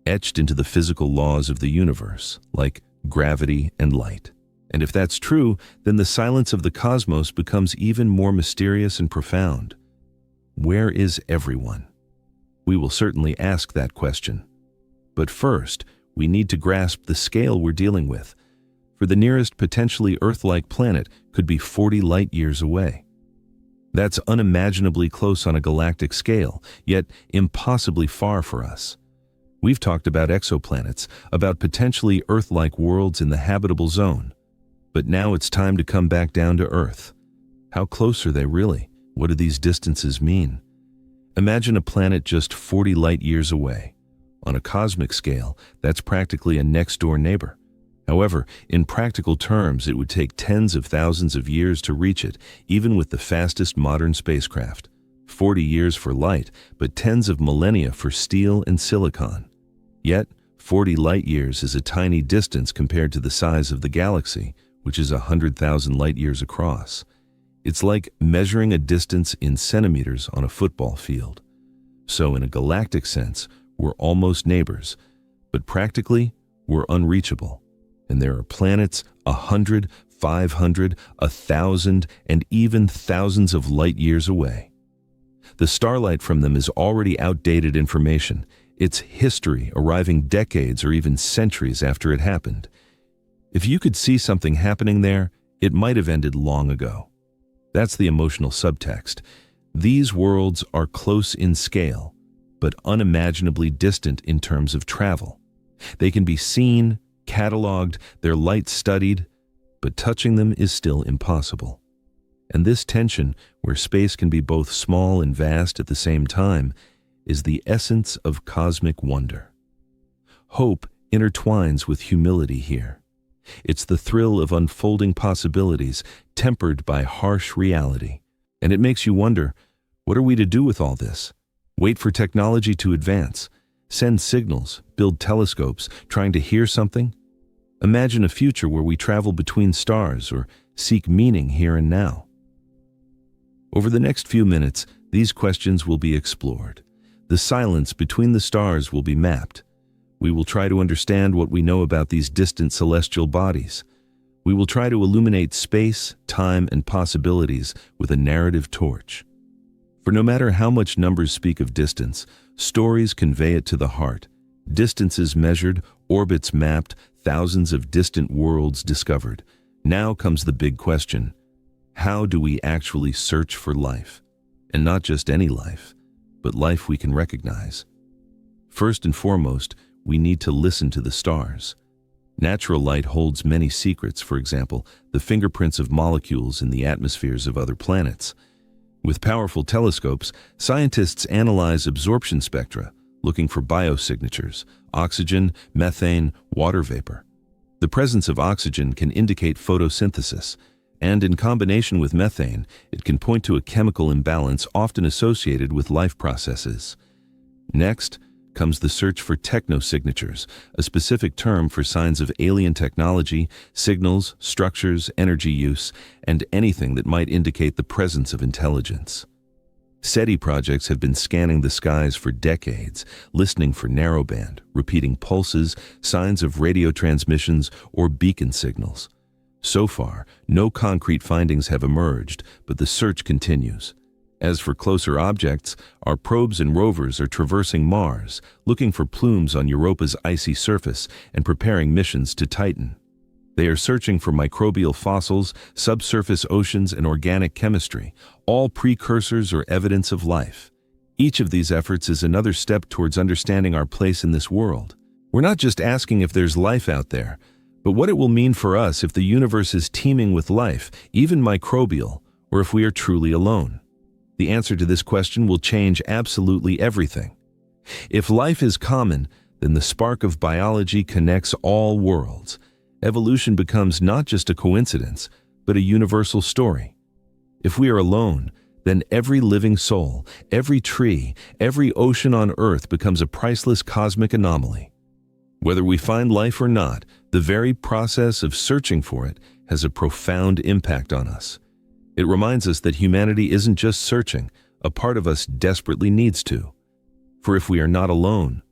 [SPEAKER 1] etched into the physical laws of the universe, like gravity and light. And if that's true, then the silence of the cosmos becomes even more mysterious and profound. Where is everyone? We will certainly ask that question. But first, we need to grasp the scale we're dealing with. For the nearest potentially Earth-like planet could be 40 light-years away. That's unimaginably close on a galactic scale, yet impossibly far for us. We've talked about exoplanets, about potentially Earth-like worlds in the habitable zone. But now it's time to come back down to Earth. How close are they really? What do these distances mean? Imagine a planet just 40 light-years away. On a cosmic scale, that's practically a next-door neighbor. However, in practical terms, it would take tens of thousands of years to reach it, even with the fastest modern spacecraft. 40 years for light, but tens of millennia for steel and silicon. Yet, 40 light-years is a tiny distance compared to the size of the galaxy, which is 100,000 light-years across. It's like measuring a distance in centimeters on a football field. So in a galactic sense, we're almost neighbors, but practically, we're unreachable. And there are planets 100, 500, 1,000, and even thousands of light-years away. The starlight from them is already outdated information. It's history arriving decades or even centuries after it happened. If you could see something happening there, it might have ended long ago. That's the emotional subtext. These worlds are close in scale, but unimaginably distant in terms of travel. They can be seen, cataloged, their light studied, but touching them is still impossible. And this tension, where space can be both small and vast at the same time, is the essence of cosmic wonder. Hope intertwines with humility here. It's the thrill of unfolding possibilities, tempered by harsh reality. And it makes you wonder, what are we to do with all this? Wait for technology to advance? Send signals, build telescopes, trying to hear something? Imagine a future where we travel between stars or seek meaning here and now. Over the next few minutes, these questions will be explored. The silence between the stars will be mapped. We will try to understand what we know about these distant celestial bodies. We will try to illuminate space, time, and possibilities with a narrative torch. For no matter how much numbers speak of distance, stories convey it to the heart. Distances measured, orbits mapped, thousands of distant worlds discovered. Now comes the big question. How do we actually search for life? And not just any life, but life we can recognize. First and foremost, we need to listen to the stars. Natural light holds many secrets, for example, the fingerprints of molecules in the atmospheres of other planets. With powerful telescopes, scientists analyze absorption spectra, looking for biosignatures, oxygen, methane, water vapor. The presence of oxygen can indicate photosynthesis, and in combination with methane, it can point to a chemical imbalance often associated with life processes. Next comes the search for technosignatures, a specific term for signs of alien technology, signals, structures, energy use, and anything that might indicate the presence of intelligence. SETI projects have been scanning the skies for decades, listening for narrowband, repeating pulses, signs of radio transmissions, or beacon signals. So far, no concrete findings have emerged, but the search continues. As for closer objects, our probes and rovers are traversing Mars, looking for plumes on Europa's icy surface and preparing missions to Titan. They are searching for microbial fossils, subsurface oceans, and organic chemistry, all precursors or evidence of life. Each of these efforts is another step towards understanding our place in this world. We're not just asking if there's life out there, but what it will mean for us if the universe is teeming with life, even microbial, or if we are truly alone. The answer to this question will change absolutely everything. If life is common, then the spark of biology connects all worlds. Evolution becomes not just a coincidence, but a universal story. If we are alone, then every living soul, every tree, every ocean on Earth becomes a priceless cosmic anomaly. Whether we find life or not, the very process of searching for it has a profound impact on us. It reminds us that humanity isn't just searching, a part of us desperately needs to. For if we are not alone,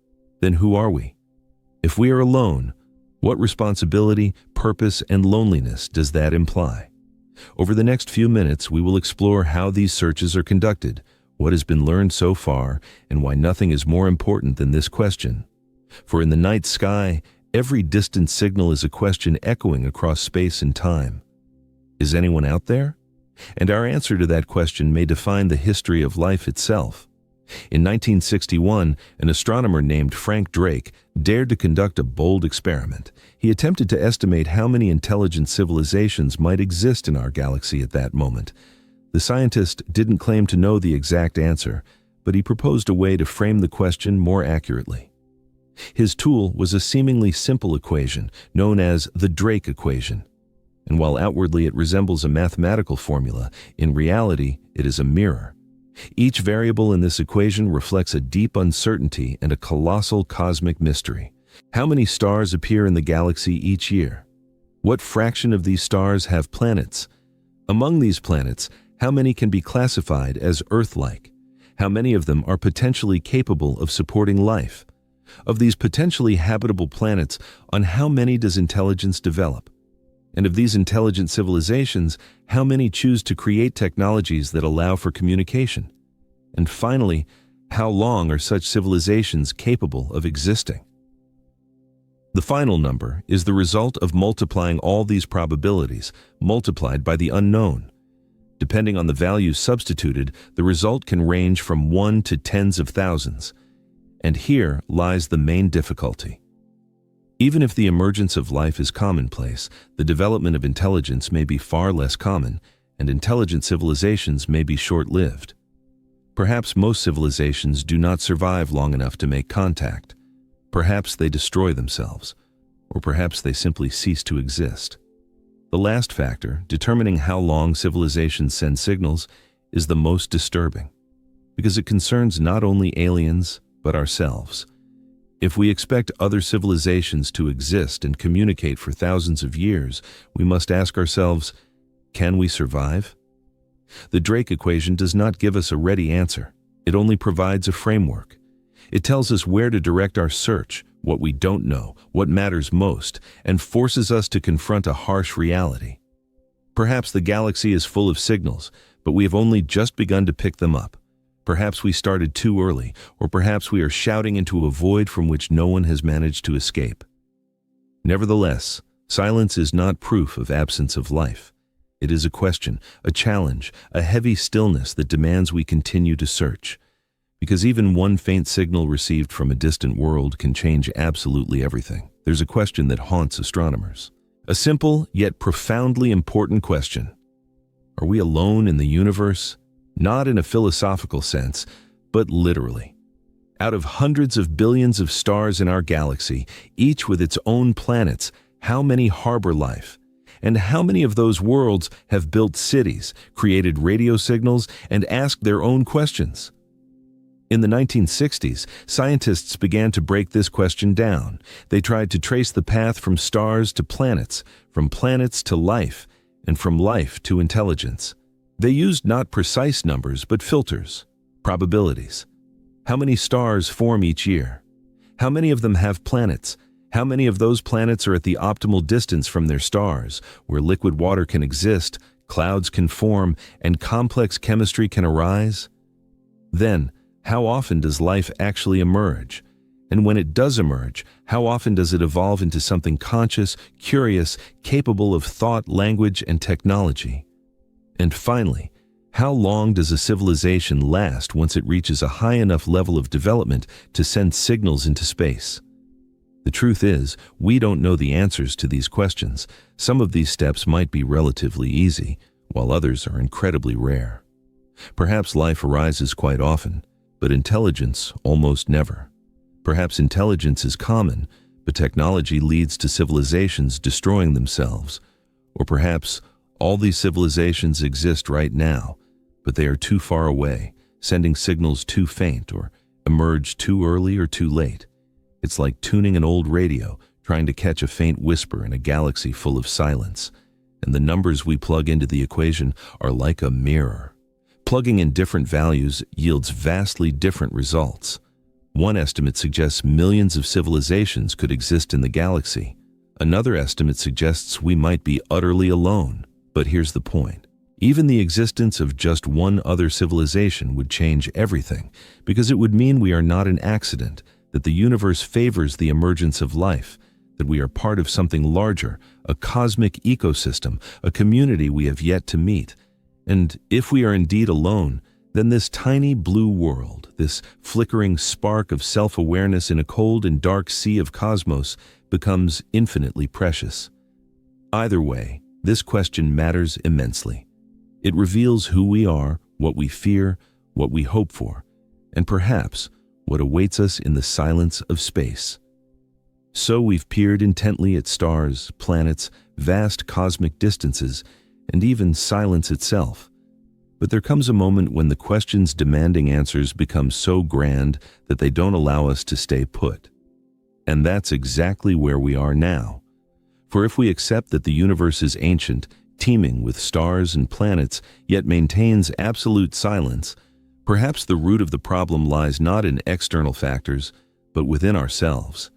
[SPEAKER 1] then who are we? If we are alone, what responsibility, purpose, and loneliness does that imply? Over the next few minutes, we will explore how these searches are conducted, what has been learned so far, and why nothing is more important than this question. For in the night sky, every distant signal is a question echoing across space and time. Is anyone out there? And our answer to that question may define the history of life itself. In 1961, an astronomer named Frank Drake dared to conduct a bold experiment. He attempted to estimate how many intelligent civilizations might exist in our galaxy at that moment. The scientist didn't claim to know the exact answer, but he proposed a way to frame the question more accurately. His tool was a seemingly simple equation known as the Drake equation. And while outwardly it resembles a mathematical formula, in reality it is a mirror. Each variable in this equation reflects a deep uncertainty and a colossal cosmic mystery. How many stars appear in the galaxy each year? What fraction of these stars have planets? Among these planets, how many can be classified as Earth-like? How many of them are potentially capable of supporting life? Of these potentially habitable planets, on how many does intelligence develop? And of these intelligent civilizations, how many choose to create technologies that allow for communication? And finally, how long are such civilizations capable of existing? The final number is the result of multiplying all these probabilities, multiplied by the unknown. Depending on the values substituted, the result can range from 1 to tens of thousands. And here lies the main difficulty. Even if the emergence of life is commonplace, the development of intelligence may be far less common, and intelligent civilizations may be short-lived. Perhaps most civilizations do not survive long enough to make contact. Perhaps they destroy themselves, or perhaps they simply cease to exist. The last factor, determining how long civilizations send signals, is the most disturbing, because it concerns not only aliens, but ourselves. If we expect other civilizations to exist and communicate for thousands of years, we must ask ourselves, can we survive? The Drake equation does not give us a ready answer. It only provides a framework. It tells us where to direct our search, what we don't know, what matters most, and forces us to confront a harsh reality. Perhaps the galaxy is full of signals, but we have only just begun to pick them up. Perhaps we started too early, or perhaps we are shouting into a void from which no one has managed to escape. Nevertheless, silence is not proof of absence of life. It is a question, a challenge, a heavy stillness that demands we continue to search. Because even one faint signal received from a distant world can change absolutely everything. There's a question that haunts astronomers. A simple, yet profoundly important question. Are we alone in the universe? Not in a philosophical sense, but literally. Out of hundreds of billions of stars in our galaxy, each with its own planets, how many harbor life? And how many of those worlds have built cities, created radio signals, and asked their own questions? In the 1960s, scientists began to break this question down. They tried to trace the path from stars to planets, from planets to life, and from life to intelligence. They used not precise numbers, but filters, probabilities. How many stars form each year? How many of them have planets? How many of those planets are at the optimal distance from their stars, where liquid water can exist, clouds can form, and complex chemistry can arise? Then, how often does life actually emerge? And when it does emerge, how often does it evolve into something conscious, curious, capable of thought, language, and technology? And finally, how long does a civilization last once it reaches a high enough level of development to send signals into space? The truth is, we don't know the answers to these questions. Some of these steps might be relatively easy, while others are incredibly rare. Perhaps life arises quite often, but intelligence almost never. Perhaps intelligence is common, but technology leads to civilizations destroying themselves. Or perhaps all these civilizations exist right now, but they are too far away, sending signals too faint, or emerge too early or too late. It's like tuning an old radio, trying to catch a faint whisper in a galaxy full of silence. And the numbers we plug into the equation are like a mirror. Plugging in different values yields vastly different results. One estimate suggests millions of civilizations could exist in the galaxy. Another estimate suggests we might be utterly alone. But here's the point. Even the existence of just one other civilization would change everything, because it would mean we are not an accident, that the universe favors the emergence of life, that we are part of something larger, a cosmic ecosystem, a community we have yet to meet. And if we are indeed alone, then this tiny blue world, this flickering spark of self-awareness in a cold and dark sea of cosmos, becomes infinitely precious. Either way, this question matters immensely. It reveals who we are, what we fear, what we hope for, and perhaps what awaits us in the silence of space. So we've peered intently at stars, planets, vast cosmic distances, and even silence itself. But there comes a moment when the questions demanding answers become so grand that they don't allow us to stay put. And that's exactly where we are now. For if we accept that the universe is ancient, teeming with stars and planets, yet maintains absolute silence, perhaps the root of the problem lies not in external factors, but within ourselves.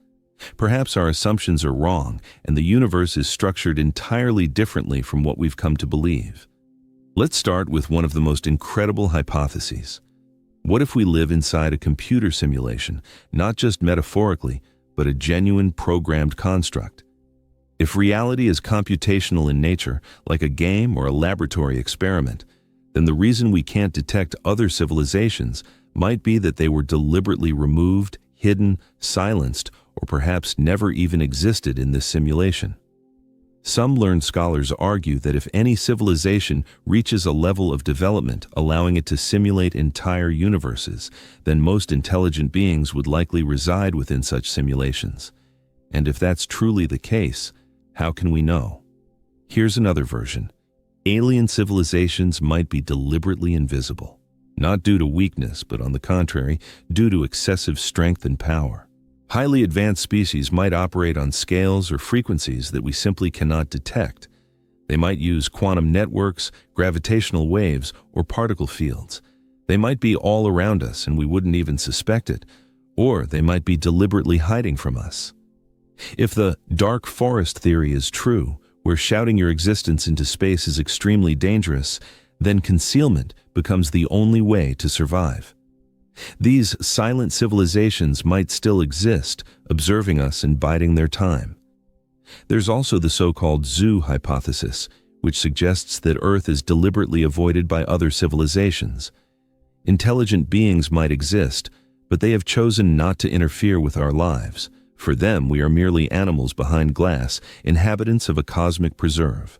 [SPEAKER 1] Perhaps our assumptions are wrong, and the universe is structured entirely differently from what we've come to believe. Let's start with one of the most incredible hypotheses. What if we live inside a computer simulation, not just metaphorically, but a genuine programmed construct? If reality is computational in nature, like a game or a laboratory experiment, then the reason we can't detect other civilizations might be that they were deliberately removed, hidden, silenced, or perhaps never even existed in this simulation. Some learned scholars argue that if any civilization reaches a level of development allowing it to simulate entire universes, then most intelligent beings would likely reside within such simulations. And if that's truly the case, how can we know? Here's another version. Alien civilizations might be deliberately invisible, not due to weakness, but on the contrary, due to excessive strength and power. Highly advanced species might operate on scales or frequencies that we simply cannot detect. They might use quantum networks, gravitational waves, or particle fields. They might be all around us and we wouldn't even suspect it, or they might be deliberately hiding from us. If the dark forest theory is true, where shouting your existence into space is extremely dangerous, then concealment becomes the only way to survive. These silent civilizations might still exist, observing us and biding their time. There's also the so-called zoo hypothesis, which suggests that Earth is deliberately avoided by other civilizations. Intelligent beings might exist, but they have chosen not to interfere with our lives. For them, we are merely animals behind glass, inhabitants of a cosmic preserve.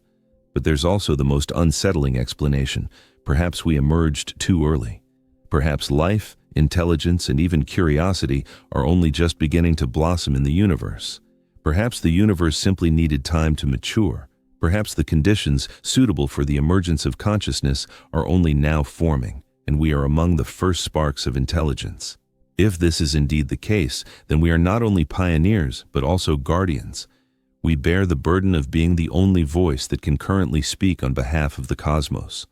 [SPEAKER 1] But there's also the most unsettling explanation. Perhaps we emerged too early. Perhaps life, intelligence, and even curiosity are only just beginning to blossom in the universe. Perhaps the universe simply needed time to mature. Perhaps the conditions suitable for the emergence of consciousness are only now forming, and we are among the first sparks of intelligence. If this is indeed the case, then we are not only pioneers, but also guardians. We bear the burden of being the only voice that can currently speak on behalf of the cosmos.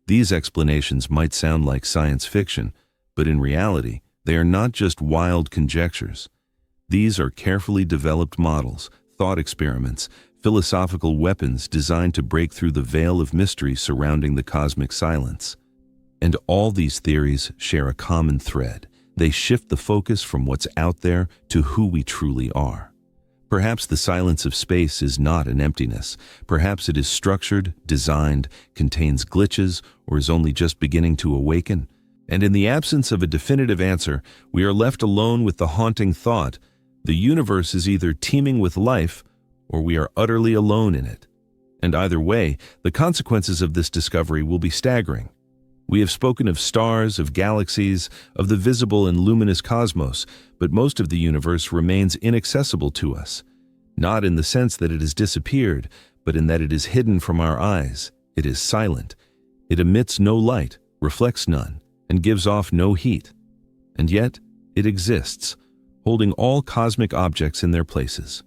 [SPEAKER 1] These explanations might sound like science fiction, but in reality, they are not just wild conjectures. These are carefully developed models, thought experiments, philosophical weapons designed to break through the veil of mystery surrounding the cosmic silence. And all these theories share a common thread. They shift the focus from what's out there to who we truly are. Perhaps the silence of space is not an emptiness. Perhaps it is structured, designed, contains glitches, or is only just beginning to awaken. And in the absence of a definitive answer, we are left alone with the haunting thought, the universe is either teeming with life, or we are utterly alone in it. And either way, the consequences of this discovery will be staggering. We have spoken of stars, of galaxies, of the visible and luminous cosmos, but most of the universe remains inaccessible to us. Not in the sense that it has disappeared, but in that it is hidden from our eyes. It is silent. It emits no light, reflects none, and gives off no heat. And yet, it exists, holding all cosmic objects in their places.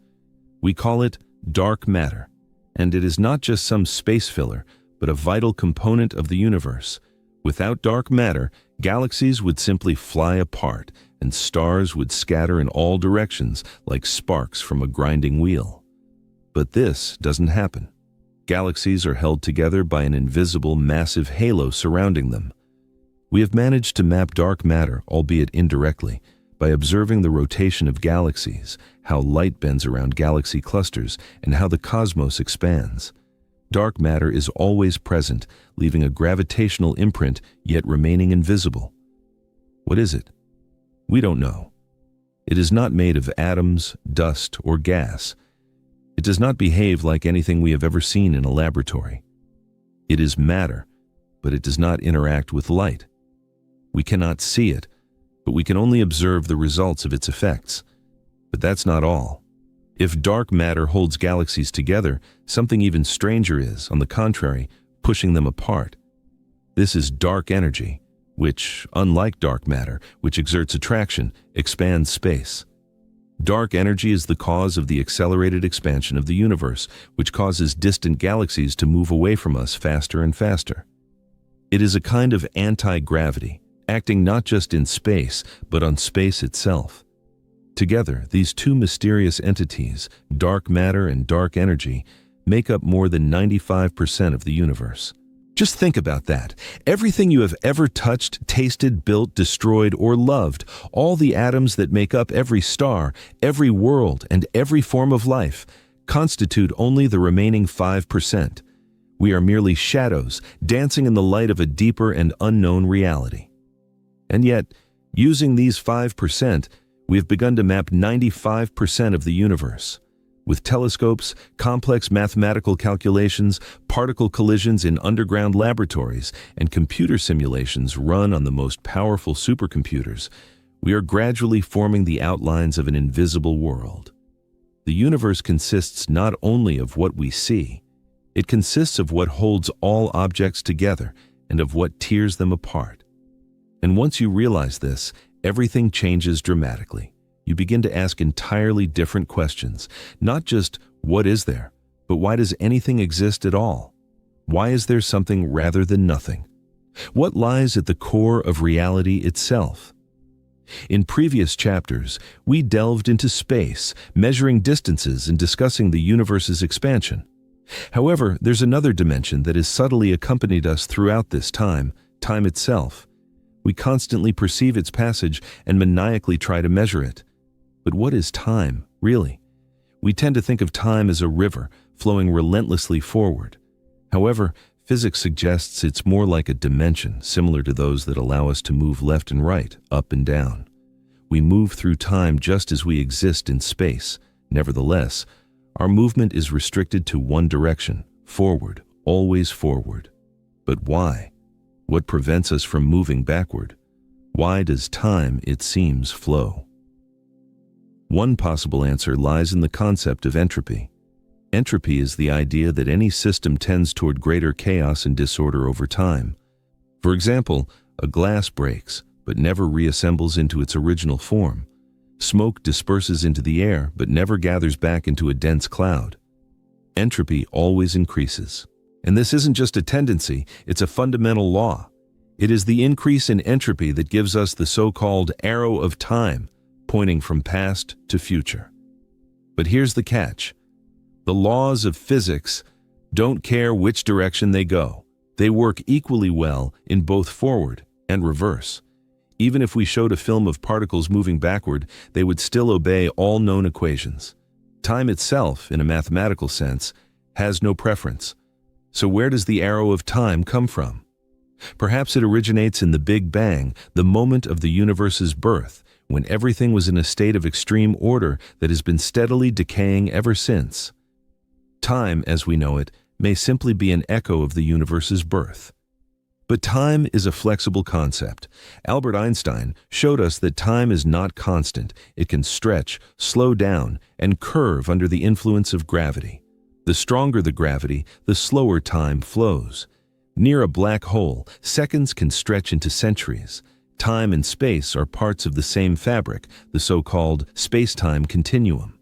[SPEAKER 1] We call it dark matter, and it is not just some space filler, but a vital component of the universe. Without dark matter, galaxies would simply fly apart, and stars would scatter in all directions like sparks from a grinding wheel. But this doesn't happen. Galaxies are held together by an invisible, massive halo surrounding them. We have managed to map dark matter, albeit indirectly, by observing the rotation of galaxies, how light bends around galaxy clusters, and how the cosmos expands. Dark matter is always present, leaving a gravitational imprint, yet remaining invisible. What is it? We don't know. It is not made of atoms, dust, or gas. It does not behave like anything we have ever seen in a laboratory. It is matter, but it does not interact with light. We cannot see it, but we can only observe the results of its effects. But that's not all. If dark matter holds galaxies together, something even stranger is, on the contrary, pushing them apart. This is dark energy, which, unlike dark matter, which exerts attraction, expands space. Dark energy is the cause of the accelerated expansion of the universe, which causes distant galaxies to move away from us faster and faster. It is a kind of anti-gravity, acting not just in space, but on space itself. Together, these two mysterious entities, dark matter and dark energy, make up more than 95% of the universe. Just think about that. Everything you have ever touched, tasted, built, destroyed, or loved, all the atoms that make up every star, every world, and every form of life, constitute only the remaining 5%. We are merely shadows, dancing in the light of a deeper and unknown reality. And yet, using these 5%, we have begun to map 95% of the universe. With telescopes, complex mathematical calculations, particle collisions in underground laboratories, and computer simulations run on the most powerful supercomputers, we are gradually forming the outlines of an invisible world. The universe consists not only of what we see, it consists of what holds all objects together and of what tears them apart. And once you realize this, everything changes dramatically. You begin to ask entirely different questions, not just what is there, but why does anything exist at all? Why is there something rather than nothing? What lies at the core of reality itself? In previous chapters, we delved into space, measuring distances and discussing the universe's expansion. However, there's another dimension that has subtly accompanied us throughout this time itself. We constantly perceive its passage and maniacally try to measure it. But what is time, really? We tend to think of time as a river flowing relentlessly forward. However, physics suggests it's more like a dimension, similar to those that allow us to move left and right, up and down. We move through time just as we exist in space. Nevertheless, our movement is restricted to one direction, forward, always forward. But why? What prevents us from moving backward? Why does time, it seems, flow? One possible answer lies in the concept of entropy. Entropy is the idea that any system tends toward greater chaos and disorder over time. For example, a glass breaks, but never reassembles into its original form. Smoke disperses into the air, but never gathers back into a dense cloud. Entropy always increases. And this isn't just a tendency, it's a fundamental law. It is the increase in entropy that gives us the so-called arrow of time, pointing from past to future. But here's the catch. The laws of physics don't care which direction they go. They work equally well in both forward and reverse. Even if we showed a film of particles moving backward, they would still obey all known equations. Time itself, in a mathematical sense, has no preference. So where does the arrow of time come from? Perhaps it originates in the Big Bang, the moment of the universe's birth, when everything was in a state of extreme order that has been steadily decaying ever since. Time, as we know it, may simply be an echo of the universe's birth. But time is a flexible concept. Albert Einstein showed us that time is not constant. It can stretch, slow down, and curve under the influence of gravity. The stronger the gravity, the slower time flows. Near a black hole, seconds can stretch into centuries. Time and space are parts of the same fabric, the so-called space-time continuum.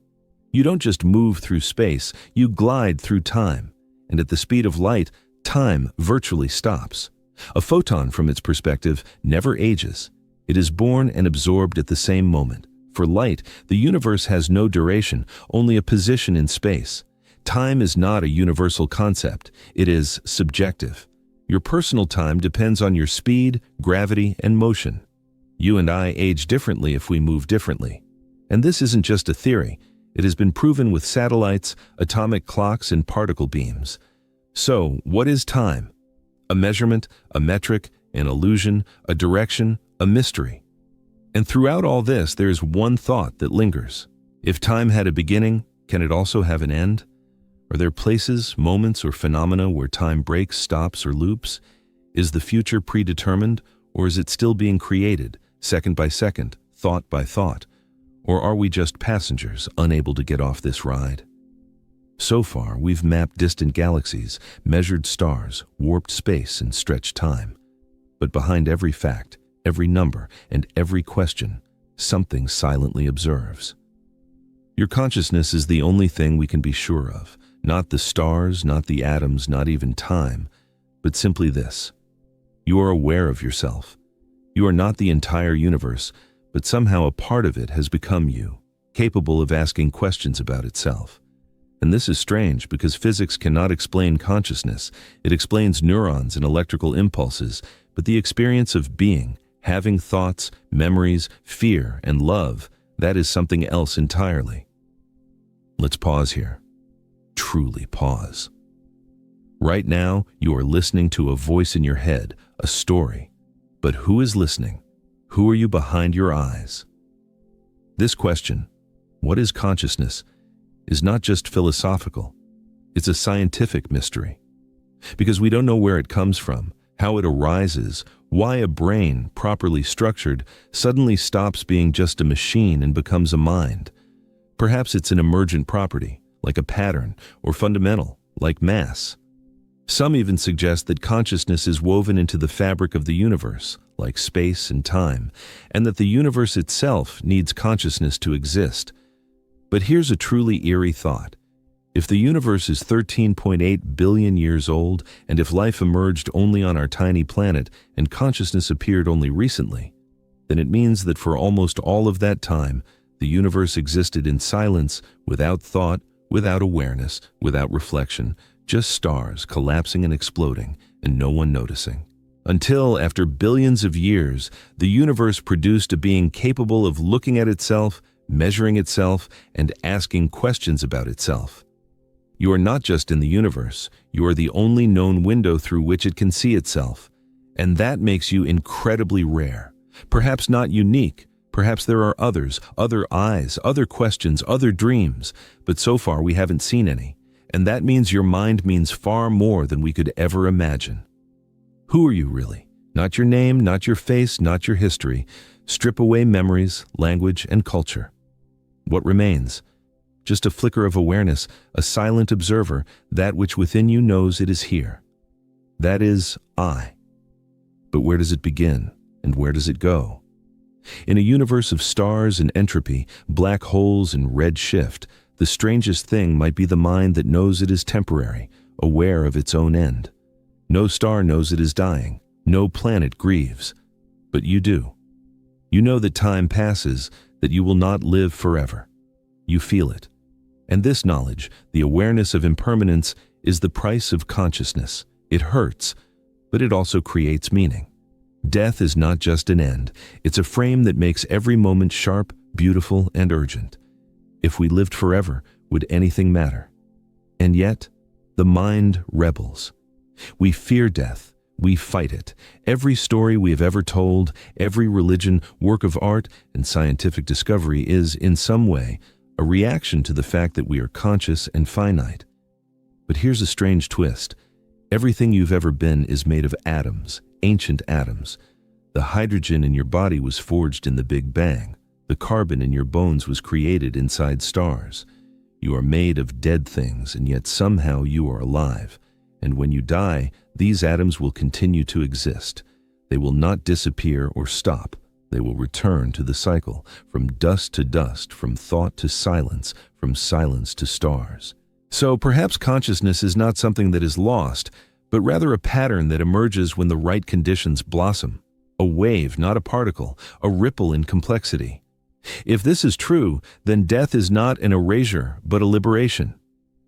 [SPEAKER 1] You don't just move through space, you glide through time. And at the speed of light, time virtually stops. A photon, from its perspective, never ages. It is born and absorbed at the same moment. For light, the universe has no duration, only a position in space. Time is not a universal concept. It is subjective. Your personal time depends on your speed, gravity, and motion. You and I age differently if we move differently. And this isn't just a theory. It has been proven with satellites, atomic clocks, and particle beams. So, what is time? A measurement, a metric, an illusion, a direction, a mystery. And throughout all this, there is one thought that lingers. If time had a beginning, can it also have an end? Are there places, moments, or phenomena where time breaks, stops, or loops? Is the future predetermined, or is it still being created, second by second, thought by thought? Or are we just passengers, unable to get off this ride? So far, we've mapped distant galaxies, measured stars, warped space, and stretched time. But behind every fact, every number, and every question, something silently observes. Your consciousness is the only thing we can be sure of. Not the stars, not the atoms, not even time, but simply this. You are aware of yourself. You are not the entire universe, but somehow a part of it has become you, capable of asking questions about itself. And this is strange because physics cannot explain consciousness. It explains neurons and electrical impulses, but the experience of being, having thoughts, memories, fear, and love, that is something else entirely. Let's pause here. Truly pause. Right now, you are listening to a voice in your head, a story. But who is listening? Who are you behind your eyes? This question, what is consciousness, is not just philosophical. It's a scientific mystery. Because we don't know where it comes from, how it arises, why a brain, properly structured, suddenly stops being just a machine and becomes a mind. Perhaps it's an emergent property, like a pattern, or fundamental, like mass. Some even suggest that consciousness is woven into the fabric of the universe, like space and time, and that the universe itself needs consciousness to exist. But here's a truly eerie thought. If the universe is 13.8 billion years old, and if life emerged only on our tiny planet and consciousness appeared only recently, then it means that for almost all of that time, the universe existed in silence, without thought, without awareness, without reflection, just stars collapsing and exploding, and no one noticing. Until, after billions of years, the universe produced a being capable of looking at itself, measuring itself, and asking questions about itself. You are not just in the universe, you are the only known window through which it can see itself. And that makes you incredibly rare. Perhaps not unique, perhaps there are others, other eyes, other questions, other dreams, but so far we haven't seen any. And that means your mind means far more than we could ever imagine. Who are you really? Not your name, not your face, not your history. Strip away memories, language, and culture. What remains? Just a flicker of awareness, a silent observer, that which within you knows it is here. That is I. But where does it begin, and where does it go? In a universe of stars and entropy, black holes and red shift, the strangest thing might be the mind that knows it is temporary, aware of its own end. No star knows it is dying, no planet grieves, but you do. You know that time passes, that you will not live forever. You feel it. And this knowledge, the awareness of impermanence, is the price of consciousness. It hurts, but it also creates meaning. Death is not just an end, it's a frame that makes every moment sharp, beautiful, and urgent. If we lived forever, would anything matter? And yet, the mind rebels. We fear death. We fight it. Every story we have ever told, every religion, work of art, and scientific discovery is, in some way, a reaction to the fact that we are conscious and finite. But here's a strange twist. Everything you've ever been is made of atoms, ancient atoms. The hydrogen in your body was forged in the Big Bang. The carbon in your bones was created inside stars. You are made of dead things, and yet somehow you are alive. And when you die, these atoms will continue to exist. They will not disappear or stop. They will return to the cycle, from dust to dust, from thought to silence, from silence to stars. So perhaps consciousness is not something that is lost, but rather a pattern that emerges when the right conditions blossom. A wave, not a particle, a ripple in complexity. If this is true, then death is not an erasure, but a liberation.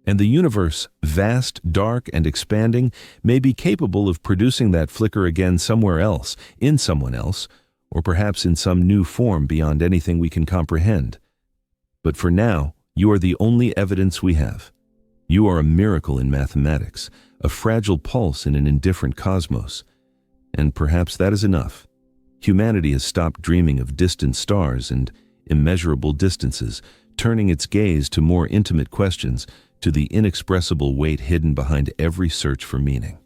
[SPEAKER 1] And the universe, vast, dark, and expanding, may be capable of producing that flicker again somewhere else, in someone else, or perhaps in some new form beyond anything we can comprehend. But for now, you are the only evidence we have. You are a miracle in mathematics, a fragile pulse in an indifferent cosmos. And perhaps that is enough. Humanity has stopped dreaming of distant stars and immeasurable distances, turning its gaze to more intimate questions, to the inexpressible weight hidden behind every search for meaning.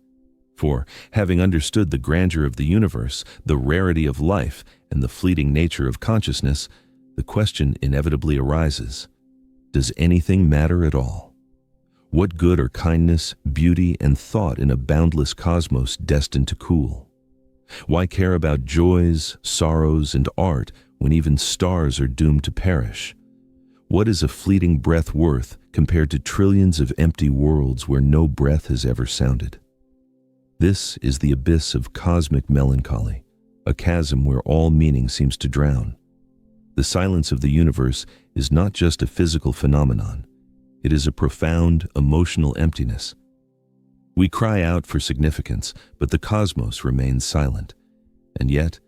[SPEAKER 1] For, having understood the grandeur of the universe, the rarity of life, and the fleeting nature of consciousness, the question inevitably arises: does anything matter at all? What good are kindness, beauty, and thought in a boundless cosmos destined to cool? Why care about joys, sorrows, and art when even stars are doomed to perish? What is a fleeting breath worth compared to trillions of empty worlds where no breath has ever sounded? This is the abyss of cosmic melancholy, a chasm where all meaning seems to drown. The silence of the universe is not just a physical phenomenon. It is a profound, emotional emptiness. We cry out for significance, but the cosmos remains silent. And yet,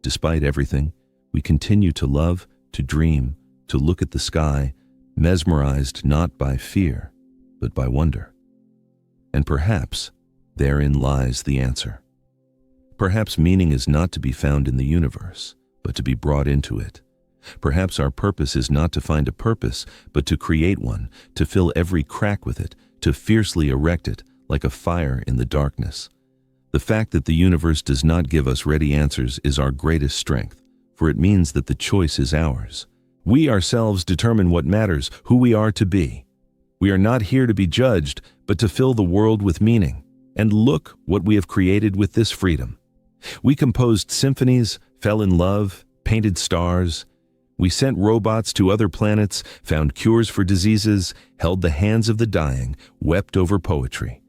[SPEAKER 1] despite everything, we continue to love, to dream, to look at the sky, mesmerized not by fear, but by wonder. And perhaps therein lies the answer. Perhaps meaning is not to be found in the universe, but to be brought into it. Perhaps our purpose is not to find a purpose, but to create one, to fill every crack with it, to fiercely erect it, like a fire in the darkness. The fact that the universe does not give us ready answers is our greatest strength, for it means that the choice is ours. We ourselves determine what matters, who we are to be. We are not here to be judged, but to fill the world with meaning. And look what we have created with this freedom. We composed symphonies, fell in love, painted stars. We sent robots to other planets, found cures for diseases, held the hands of the dying, wept over poetry.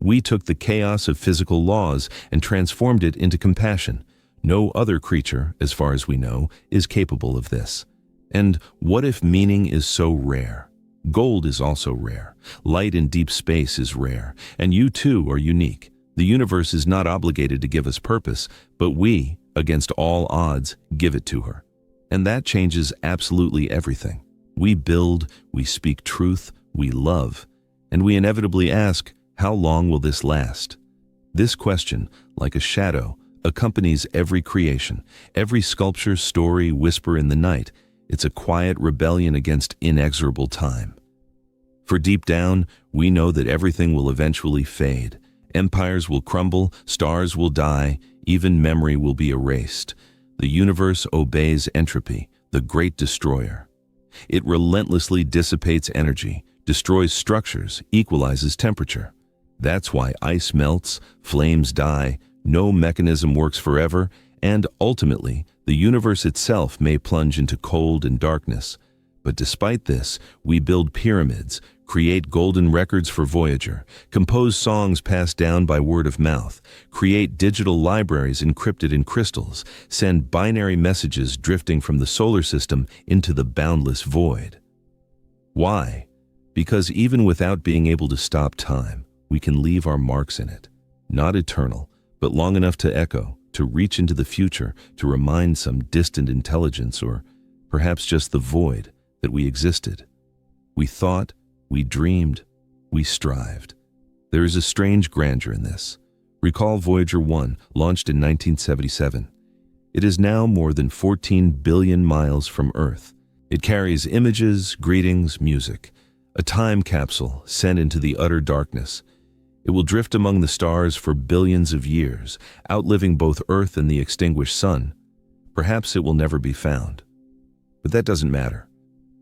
[SPEAKER 1] We took the chaos of physical laws and transformed it into compassion. No other creature, as far as we know, is capable of this. And what if meaning is so rare? Gold is also rare. Light in deep space is rare. And you too are unique. The universe is not obligated to give us purpose, but we, against all odds, give it to her. And that changes absolutely everything. We build, we speak truth, we love, and we inevitably ask, how long will this last? This question, like a shadow, accompanies every creation, every sculpture, story, whisper in the night. It's a quiet rebellion against inexorable time. For deep down, we know that everything will eventually fade. Empires will crumble, stars will die, even memory will be erased. The universe obeys entropy, the great destroyer. It relentlessly dissipates energy, destroys structures, equalizes temperature. That's why ice melts, flames die, no mechanism works forever, and ultimately, the universe itself may plunge into cold and darkness. But despite this, we build pyramids, create golden records for Voyager, compose songs passed down by word of mouth, create digital libraries encrypted in crystals, send binary messages drifting from the solar system into the boundless void. Why? Because even without being able to stop time, we can leave our marks in it. Not eternal, but long enough to echo, to reach into the future, to remind some distant intelligence, or perhaps just the void, that we existed. We thought, we dreamed, we strived. There is a strange grandeur in this. Recall Voyager 1, launched in 1977. It is now more than 14 billion miles from Earth. It carries images, greetings, music, a time capsule sent into the utter darkness. It will drift among the stars for billions of years, outliving both Earth and the extinguished sun. Perhaps it will never be found. But that doesn't matter.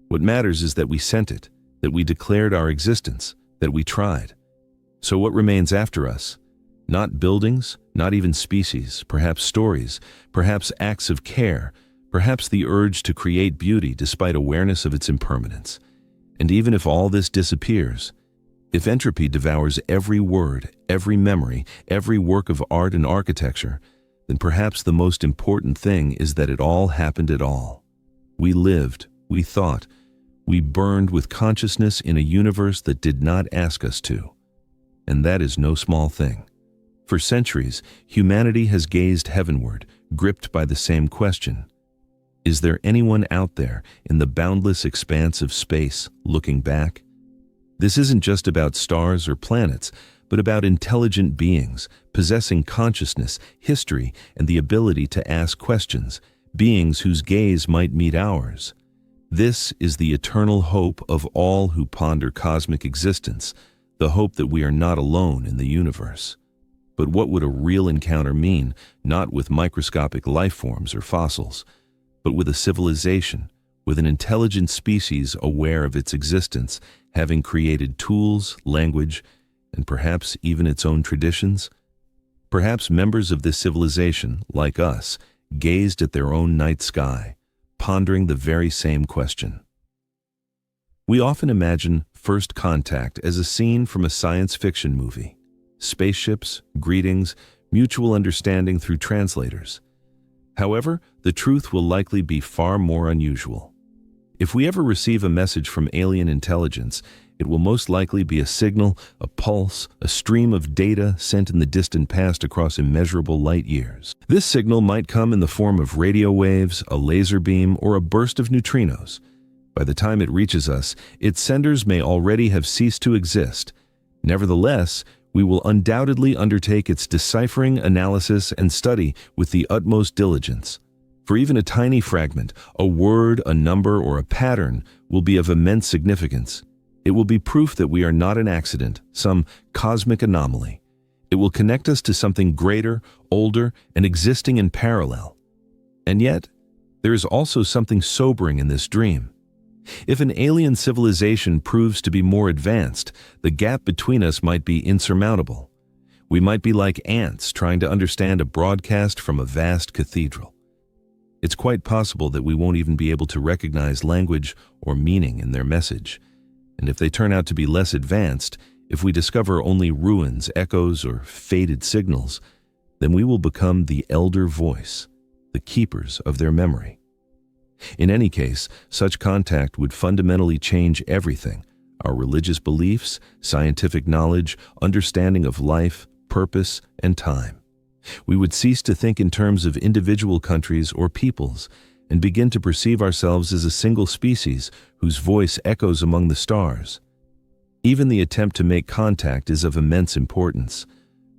[SPEAKER 1] What matters is that we sent it, that we declared our existence, that we tried. So what remains after us? Not buildings, not even species, perhaps stories, perhaps acts of care, perhaps the urge to create beauty despite awareness of its impermanence. And even if all this disappears, if entropy devours every word, every memory, every work of art and architecture, then perhaps the most important thing is that it all happened at all. We lived, we thought, we burned with consciousness in a universe that did not ask us to. And that is no small thing. For centuries, humanity has gazed heavenward, gripped by the same question. Is there anyone out there in the boundless expanse of space looking back? This isn't just about stars or planets, but about intelligent beings, possessing consciousness, history, and the ability to ask questions, beings whose gaze might meet ours. This is the eternal hope of all who ponder cosmic existence, the hope that we are not alone in the universe. But what would a real encounter mean, not with microscopic life forms or fossils, but with a civilization, with an intelligent species aware of its existence, having created tools, language, and perhaps even its own traditions? Perhaps members of this civilization, like us, gazed at their own night sky, pondering the very same question. We often imagine first contact as a scene from a science fiction movie. Spaceships, greetings, mutual understanding through translators. However, the truth will likely be far more unusual. If we ever receive a message from alien intelligence, it will most likely be a signal, a pulse, a stream of data sent in the distant past across immeasurable light years. This signal might come in the form of radio waves, a laser beam, or a burst of neutrinos. By the time it reaches us, its senders may already have ceased to exist. Nevertheless, We will undoubtedly undertake its deciphering, analysis, and study with the utmost diligence. For even a tiny fragment, a word, a number, or a pattern will be of immense significance. It will be proof that we are not an accident, some cosmic anomaly. It will connect us to something greater, older, and existing in parallel. And yet, there is also something sobering in this dream. If an alien civilization proves to be more advanced, the gap between us might be insurmountable. We might be like ants trying to understand a broadcast from a vast cathedral. It's quite possible that we won't even be able to recognize language or meaning in their message. And if they turn out to be less advanced, if we discover only ruins, echoes, or faded signals, then we will become the elder voice, the keepers of their memory. In any case, such contact would fundamentally change everything: our religious beliefs, scientific knowledge, understanding of life, purpose, and time. We would cease to think in terms of individual countries or peoples and begin to perceive ourselves as a single species whose voice echoes among the stars. Even the attempt to make contact is of immense importance.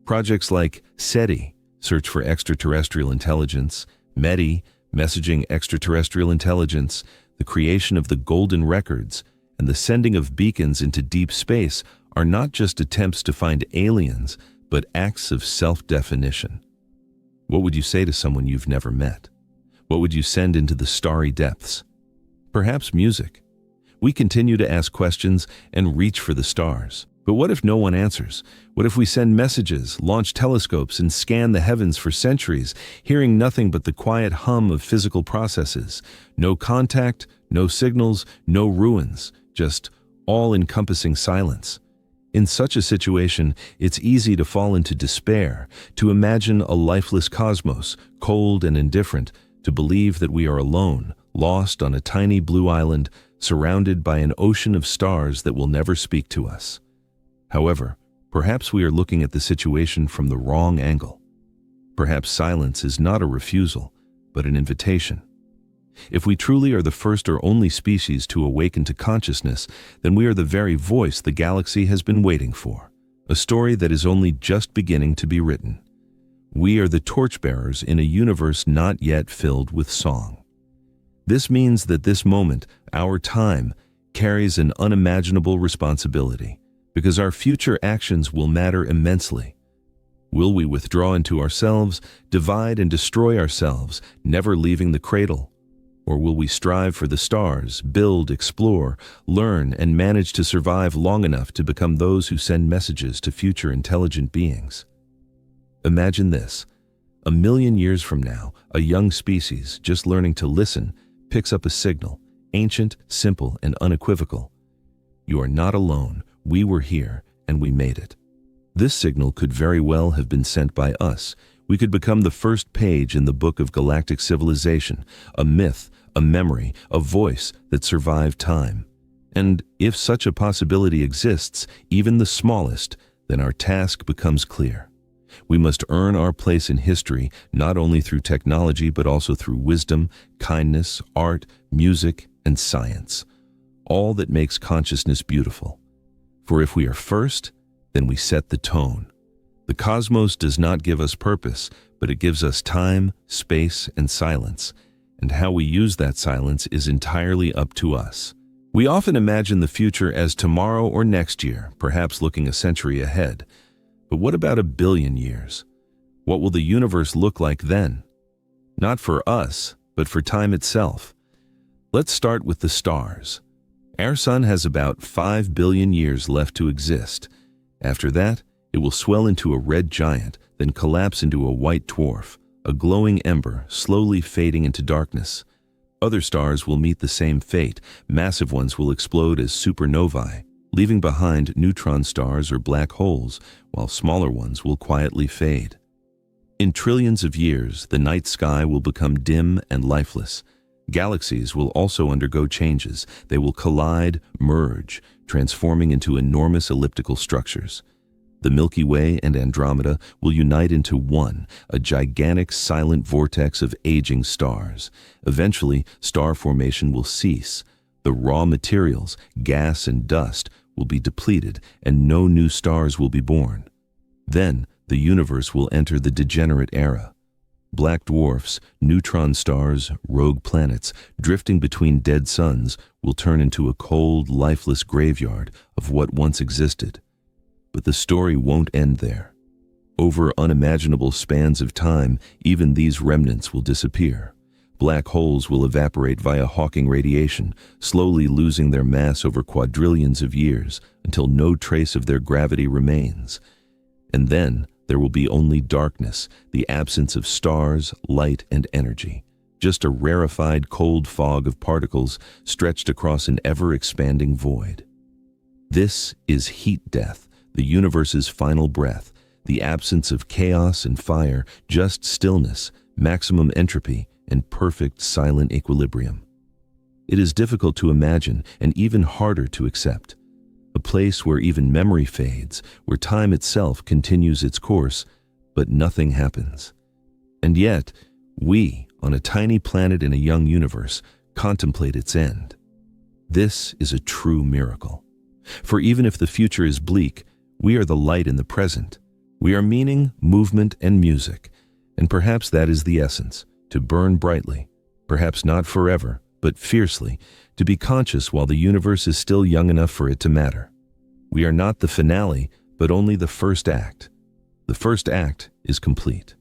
[SPEAKER 1] Projects like SETI, Search for Extraterrestrial Intelligence, METI, Messaging Extraterrestrial Intelligence, the creation of the Golden Records, and the sending of beacons into deep space are not just attempts to find aliens, but acts of self-definition. What would you say to someone you've never met? What would you send into the starry depths? Perhaps music. We continue to ask questions and reach for the stars. But what if no one answers? What if we send messages, launch telescopes, and scan the heavens for centuries, hearing nothing but the quiet hum of physical processes? No contact, no signals, no ruins, just all-encompassing silence. In such a situation, it's easy to fall into despair, to imagine a lifeless cosmos, cold and indifferent, to believe that we are alone, lost on a tiny blue island, surrounded by an ocean of stars that will never speak to us. However, perhaps we are looking at the situation from the wrong angle. Perhaps silence is not a refusal, but an invitation. If we truly are the first or only species to awaken to consciousness, then we are the very voice the galaxy has been waiting for, a story that is only just beginning to be written. We are the torchbearers in a universe not yet filled with song. This means that this moment, our time, carries an unimaginable responsibility, because our future actions will matter immensely. Will we withdraw into ourselves, divide and destroy ourselves, never leaving the cradle? Or will we strive for the stars, build, explore, learn, and manage to survive long enough to become those who send messages to future intelligent beings? Imagine this. 1,000,000 years from now, a young species, just learning to listen, picks up a signal, ancient, simple, and unequivocal. You are not alone. We were here, and we made it. This signal could very well have been sent by us. We could become the first page in the book of galactic civilization, a myth, a memory, a voice that survived time. And if such a possibility exists, even the smallest, then our task becomes clear. We must earn our place in history, not only through technology, but also through wisdom, kindness, art, music, and science. All that makes consciousness beautiful. For if we are first, then we set the tone. The cosmos does not give us purpose, but it gives us time, space, and silence. And how we use that silence is entirely up to us. We often imagine the future as tomorrow or next year, perhaps looking a century ahead. But what about 1,000,000,000 years? What will the universe look like then? Not for us, but for time itself. Let's start with the stars. Our sun has about 5 billion years left to exist. After that, it will swell into a red giant, then collapse into a white dwarf, a glowing ember slowly fading into darkness. Other stars will meet the same fate. Massive ones will explode as supernovae, leaving behind neutron stars or black holes, while smaller ones will quietly fade. In trillions of years, the night sky will become dim and lifeless. Galaxies will also undergo changes. They will collide, merge, transforming into enormous elliptical structures. The Milky Way and Andromeda will unite into one, a gigantic silent vortex of aging stars. Eventually, star formation will cease. The raw materials, gas and dust, will be depleted, and no new stars will be born. Then the universe will enter the degenerate era. Black dwarfs, neutron stars, rogue planets, drifting between dead suns will turn into a cold, lifeless graveyard of what once existed. But the story won't end there. Over unimaginable spans of time, even these remnants will disappear. Black holes will evaporate via Hawking radiation, slowly losing their mass over quadrillions of years until no trace of their gravity remains. And then there will be only darkness, the absence of stars, light, and energy. Just a rarefied cold fog of particles stretched across an ever-expanding void. This is heat death, the universe's final breath, the absence of chaos and fire, just stillness, maximum entropy, and perfect silent equilibrium. It is difficult to imagine and even harder to accept. A place where even memory fades, where time itself continues its course, but nothing happens. And yet, we, on a tiny planet in a young universe, contemplate its end. This is a true miracle. For even if the future is bleak, we are the light in the present. We are meaning, movement, and music. And perhaps that is the essence, to burn brightly, perhaps not forever, but fiercely, to be conscious while the universe is still young enough for it to matter. We are not the finale, but only the first act. The first act is complete.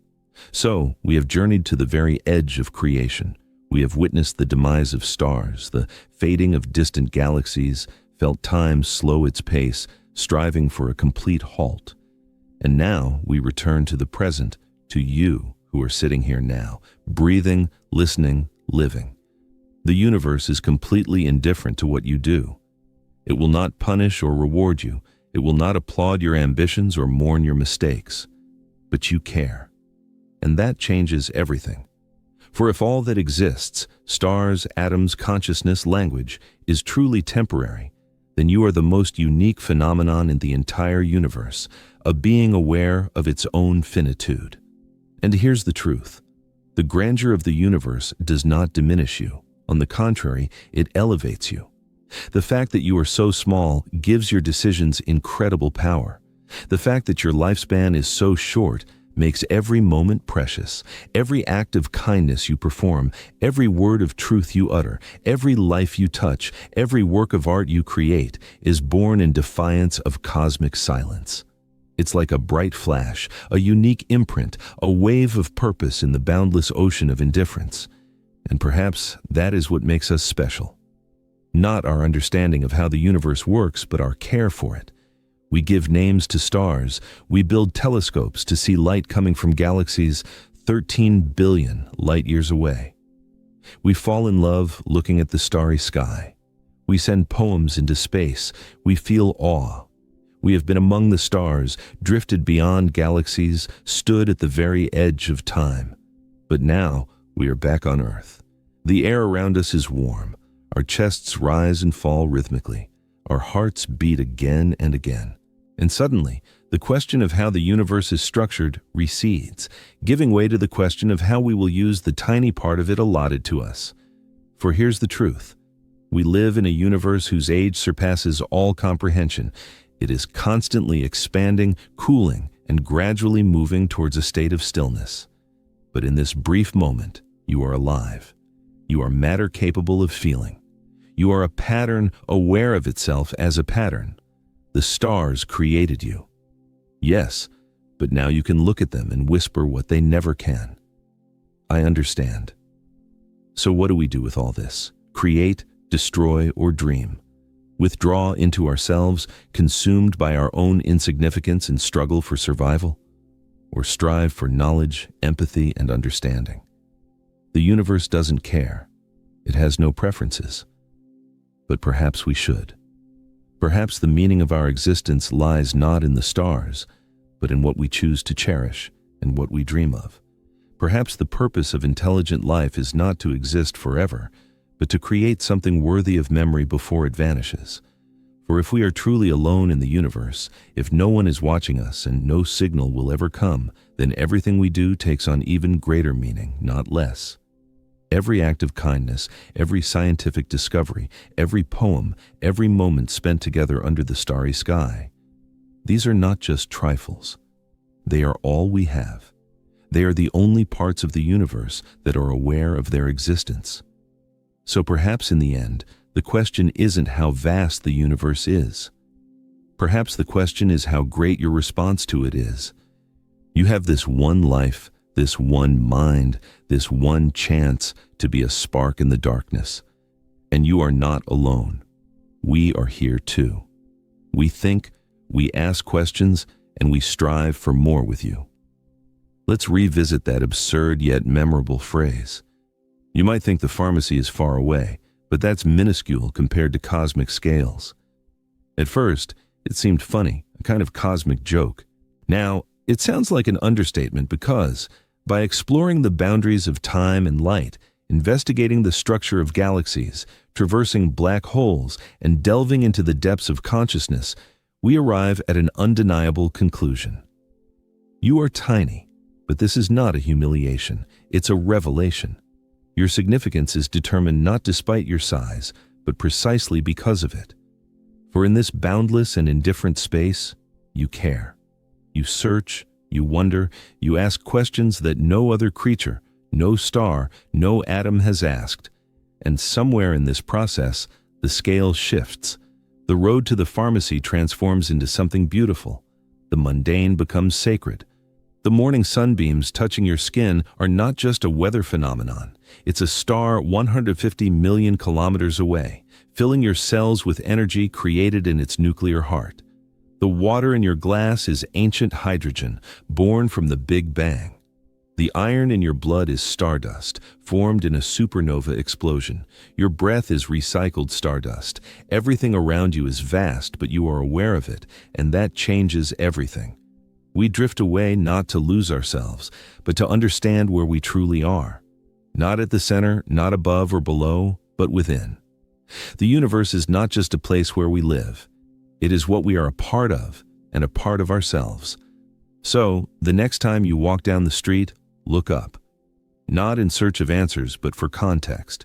[SPEAKER 1] So, we have journeyed to the very edge of creation. We have witnessed the demise of stars, the fading of distant galaxies, felt time slow its pace, striving for a complete halt. And now we return to the present, to you who are sitting here now, breathing, listening, living. The universe is completely indifferent to what you do. It will not punish or reward you. It will not applaud your ambitions or mourn your mistakes. But you care. And that changes everything. For if all that exists, stars, atoms, consciousness, language, is truly temporary, then you are the most unique phenomenon in the entire universe, a being aware of its own finitude. And here's the truth. The grandeur of the universe does not diminish you. On the contrary, it elevates you. The fact that you are so small gives your decisions incredible power. The fact that your lifespan is so short makes every moment precious. Every act of kindness you perform, every word of truth you utter, every life you touch, every work of art you create is born in defiance of cosmic silence. It's like a bright flash, a unique imprint, a wave of purpose in the boundless ocean of indifference. And perhaps that is what makes us special. Not our understanding of how the universe works, but our care for it. We give names to stars. We build telescopes to see light coming from galaxies 13 billion light years away. We fall in love looking at the starry sky. We send poems into space. We feel awe. We have been among the stars, drifted beyond galaxies, stood at the very edge of time. But now, we are back on Earth. The air around us is warm. Our chests rise and fall rhythmically. Our hearts beat again and again. And suddenly, the question of how the universe is structured recedes, giving way to the question of how we will use the tiny part of it allotted to us. For here's the truth. We live in a universe whose age surpasses all comprehension. It is constantly expanding, cooling, and gradually moving towards a state of stillness. But in this brief moment, you are alive. You are matter capable of feeling. You are a pattern aware of itself as a pattern. The stars created you. Yes, but now you can look at them and whisper what they never can. I understand. So what do we do with all this? Create, destroy, or dream? Withdraw into ourselves, consumed by our own insignificance and struggle for survival? Or strive for knowledge, empathy, and understanding? The universe doesn't care. It has no preferences. But perhaps we should. Perhaps the meaning of our existence lies not in the stars, but in what we choose to cherish and what we dream of. Perhaps the purpose of intelligent life is not to exist forever, but to create something worthy of memory before it vanishes. For if we are truly alone in the universe, if no one is watching us and no signal will ever come, then everything we do takes on even greater meaning, not less. Every act of kindness, every scientific discovery, every poem, every moment spent together under the starry sky. These are not just trifles. They are all we have. They are the only parts of the universe that are aware of their existence. So perhaps in the end, the question isn't how vast the universe is. Perhaps the question is how great your response to it is. You have this one life, this one mind, this one chance to be a spark in the darkness. And you are not alone. We are here too. We think, we ask questions, and we strive for more with you. Let's revisit that absurd yet memorable phrase. You might think the pharmacy is far away, but that's minuscule compared to cosmic scales. At first, it seemed funny, a kind of cosmic joke. Now, it sounds like an understatement because, by exploring the boundaries of time and light, investigating the structure of galaxies, traversing black holes, and delving into the depths of consciousness, we arrive at an undeniable conclusion. You are tiny, but this is not a humiliation, it's a revelation. Your significance is determined not despite your size, but precisely because of it. For in this boundless and indifferent space, you care. You search, you wonder, you ask questions that no other creature, no star, no atom has asked. And somewhere in this process, the scale shifts. The road to the pharmacy transforms into something beautiful. The mundane becomes sacred. The morning sunbeams touching your skin are not just a weather phenomenon. It's a star 150 million kilometers away, filling your cells with energy created in its nuclear heart. The water in your glass is ancient hydrogen, born from the Big Bang. The iron in your blood is stardust, formed in a supernova explosion. Your breath is recycled stardust. Everything around you is vast, but you are aware of it, and that changes everything. We drift away not to lose ourselves, but to understand where we truly are. Not at the center, not above or below, but within. The universe is not just a place where we live. It is what we are a part of, and a part of ourselves. So, the next time you walk down the street, look up. Not in search of answers, but for context.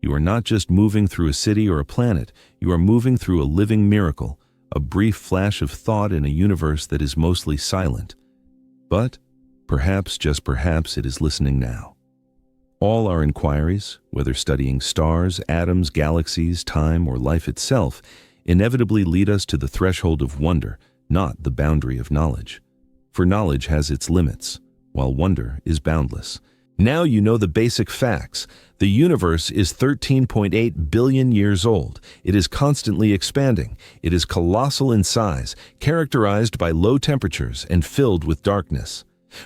[SPEAKER 1] You are not just moving through a city or a planet, you are moving through a living miracle, a brief flash of thought in a universe that is mostly silent. But, perhaps, just perhaps, it is listening now. All our inquiries, whether studying stars, atoms, galaxies, time, or life itself, inevitably lead us to the threshold of wonder, not the boundary of knowledge. For knowledge has its limits, while wonder is boundless. Now you know the basic facts. The universe is 13.8 billion years old. It is constantly expanding. It is colossal in size, characterized by low temperatures and filled with darkness.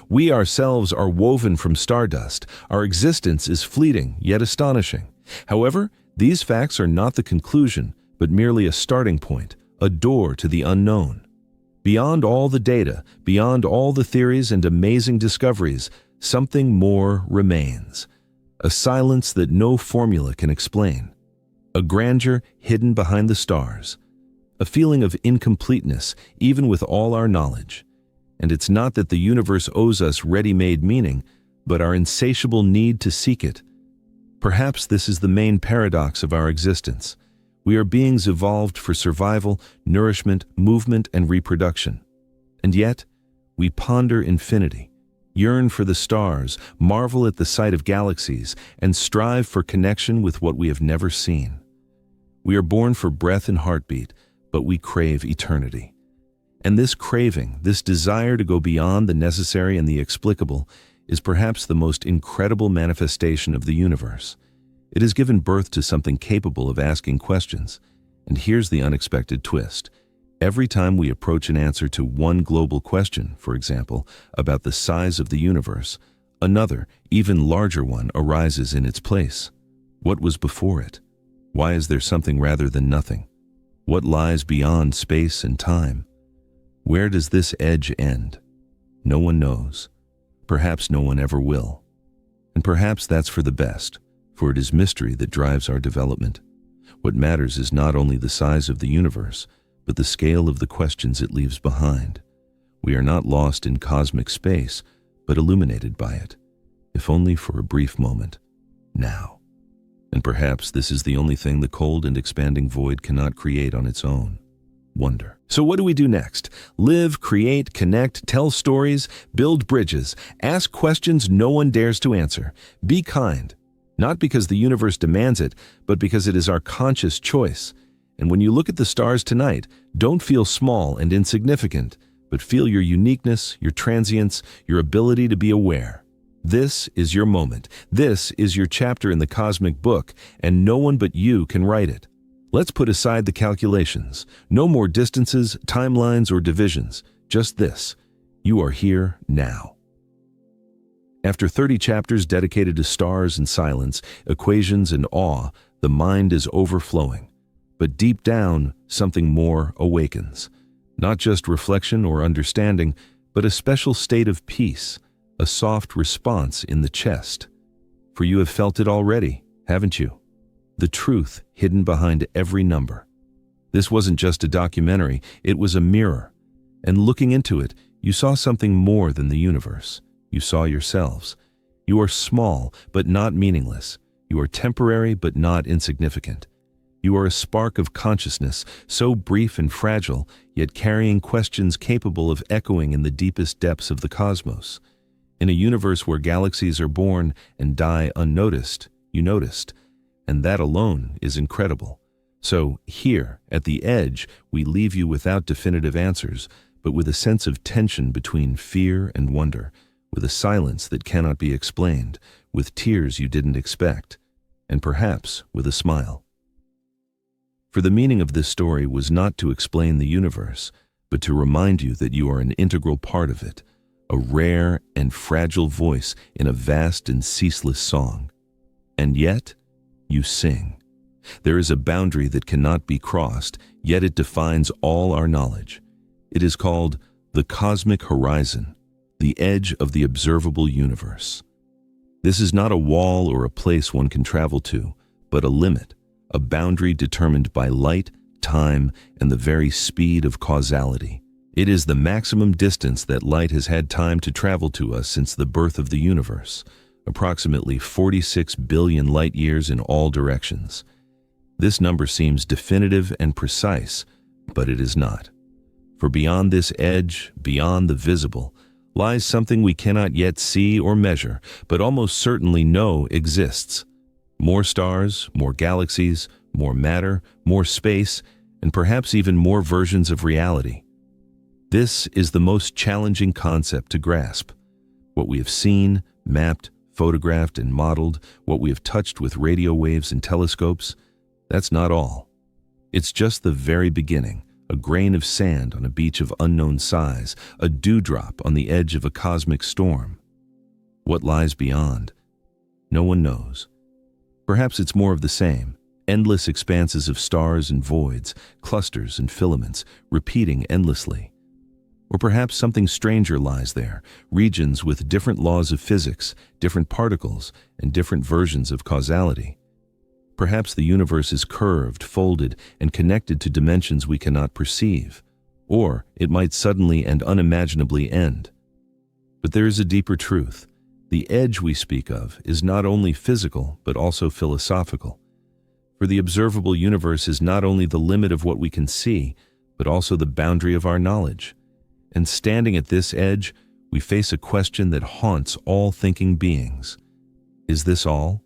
[SPEAKER 1] We ourselves are woven from stardust. Our existence is fleeting, yet astonishing. However, these facts are not the conclusion, but merely a starting point, a door to the unknown. Beyond all the data, beyond all the theories and amazing discoveries, something more remains. A silence that no formula can explain. A grandeur hidden behind the stars. A feeling of incompleteness, even with all our knowledge. And it's not that the universe owes us ready-made meaning, but our insatiable need to seek it. Perhaps this is the main paradox of our existence. We are beings evolved for survival, nourishment, movement, and reproduction. And yet, we ponder infinity, yearn for the stars, marvel at the sight of galaxies, and strive for connection with what we have never seen. We are born for breath and heartbeat, but we crave eternity. And this craving, this desire to go beyond the necessary and the explicable, is perhaps the most incredible manifestation of the universe. It has given birth to something capable of asking questions. And here's the unexpected twist. Every time we approach an answer to one global question, for example, about the size of the universe, another, even larger one arises in its place. What was before it? Why is there something rather than nothing? What lies beyond space and time? Where does this edge end? No one knows. Perhaps no one ever will. And perhaps that's for the best, for it is mystery that drives our development. What matters is not only the size of the universe, but the scale of the questions it leaves behind. We are not lost in cosmic space, but illuminated by it, if only for a brief moment, now. And perhaps this is the only thing the cold and expanding void cannot create on its own: wonder. So what do we do next? Live, create, connect, tell stories, build bridges, ask questions no one dares to answer. Be kind, not because the universe demands it, but because it is our conscious choice. And when you look at the stars tonight, don't feel small and insignificant, but feel your uniqueness, your transience, your ability to be aware. This is your moment. This is your chapter in the cosmic book, and no one but you can write it. Let's put aside the calculations. No more distances, timelines, or divisions. Just this. You are here now. After 30 chapters dedicated to stars and silence, equations and awe, the mind is overflowing. But deep down, something more awakens. Not just reflection or understanding, but a special state of peace, a soft response in the chest. For you have felt it already, haven't you? The truth hidden behind every number. This wasn't just a documentary, it was a mirror. And looking into it, you saw something more than the universe. You saw yourselves. You are small, but not meaningless. You are temporary, but not insignificant. You are a spark of consciousness, so brief and fragile, yet carrying questions capable of echoing in the deepest depths of the cosmos. In a universe where galaxies are born and die unnoticed, you noticed. And that alone is incredible. So here, at the edge, we leave you without definitive answers, but with a sense of tension between fear and wonder, with a silence that cannot be explained, with tears you didn't expect, and perhaps with a smile. For the meaning of this story was not to explain the universe, but to remind you that you are an integral part of it, a rare and fragile voice in a vast and ceaseless song. And yet, you sing. There is a boundary that cannot be crossed, yet it defines all our knowledge. It is called the cosmic horizon, the edge of the observable universe. This is not a wall or a place one can travel to, but a limit, a boundary determined by light, time, and the very speed of causality. It is the maximum distance that light has had time to travel to us since the birth of the universe, approximately 46 billion light years in all directions. This number seems definitive and precise, but it is not. For beyond this edge, beyond the visible, lies something we cannot yet see or measure, but almost certainly know exists. More stars, more galaxies, more matter, more space, and perhaps even more versions of reality. This is the most challenging concept to grasp. What we have seen, mapped, photographed, and modeled, what we have touched with radio waves and telescopes, that's not all. It's just the very beginning, a grain of sand on a beach of unknown size, a dewdrop on the edge of a cosmic storm. What lies beyond? No one knows. Perhaps it's more of the same, endless expanses of stars and voids, clusters and filaments, repeating endlessly. Or perhaps something stranger lies there, regions with different laws of physics, different particles, and different versions of causality. Perhaps the universe is curved, folded, and connected to dimensions we cannot perceive. Or it might suddenly and unimaginably end. But there is a deeper truth. The edge we speak of is not only physical, but also philosophical. For the observable universe is not only the limit of what we can see, but also the boundary of our knowledge. And standing at this edge, we face a question that haunts all thinking beings. Is this all?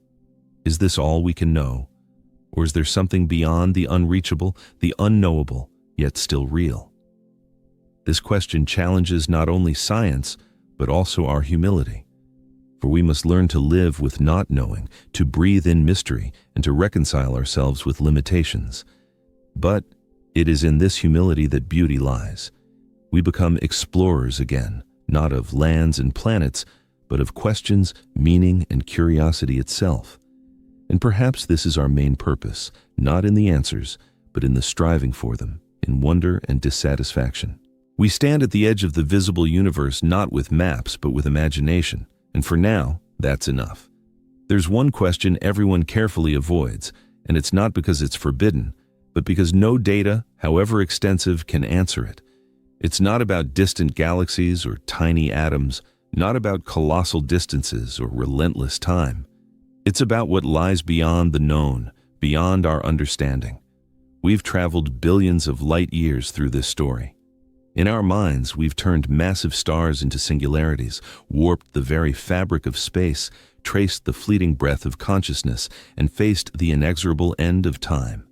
[SPEAKER 1] Is this all we can know? Or is there something beyond the unreachable, the unknowable, yet still real? This question challenges not only science, but also our humility. For we must learn to live with not knowing, to breathe in mystery, and to reconcile ourselves with limitations. But it is in this humility that beauty lies. We become explorers again, not of lands and planets, but of questions, meaning, and curiosity itself. And perhaps this is our main purpose, not in the answers, but in the striving for them, in wonder and dissatisfaction. We stand at the edge of the visible universe not with maps, but with imagination, and for now, that's enough. There's one question everyone carefully avoids, and it's not because it's forbidden, but because no data, however extensive, can answer it. It's not about distant galaxies or tiny atoms, not about colossal distances or relentless time. It's about what lies beyond the known, beyond our understanding. We've traveled billions of light years through this story. In our minds, we've turned massive stars into singularities, warped the very fabric of space, traced the fleeting breath of consciousness, and faced the inexorable end of time.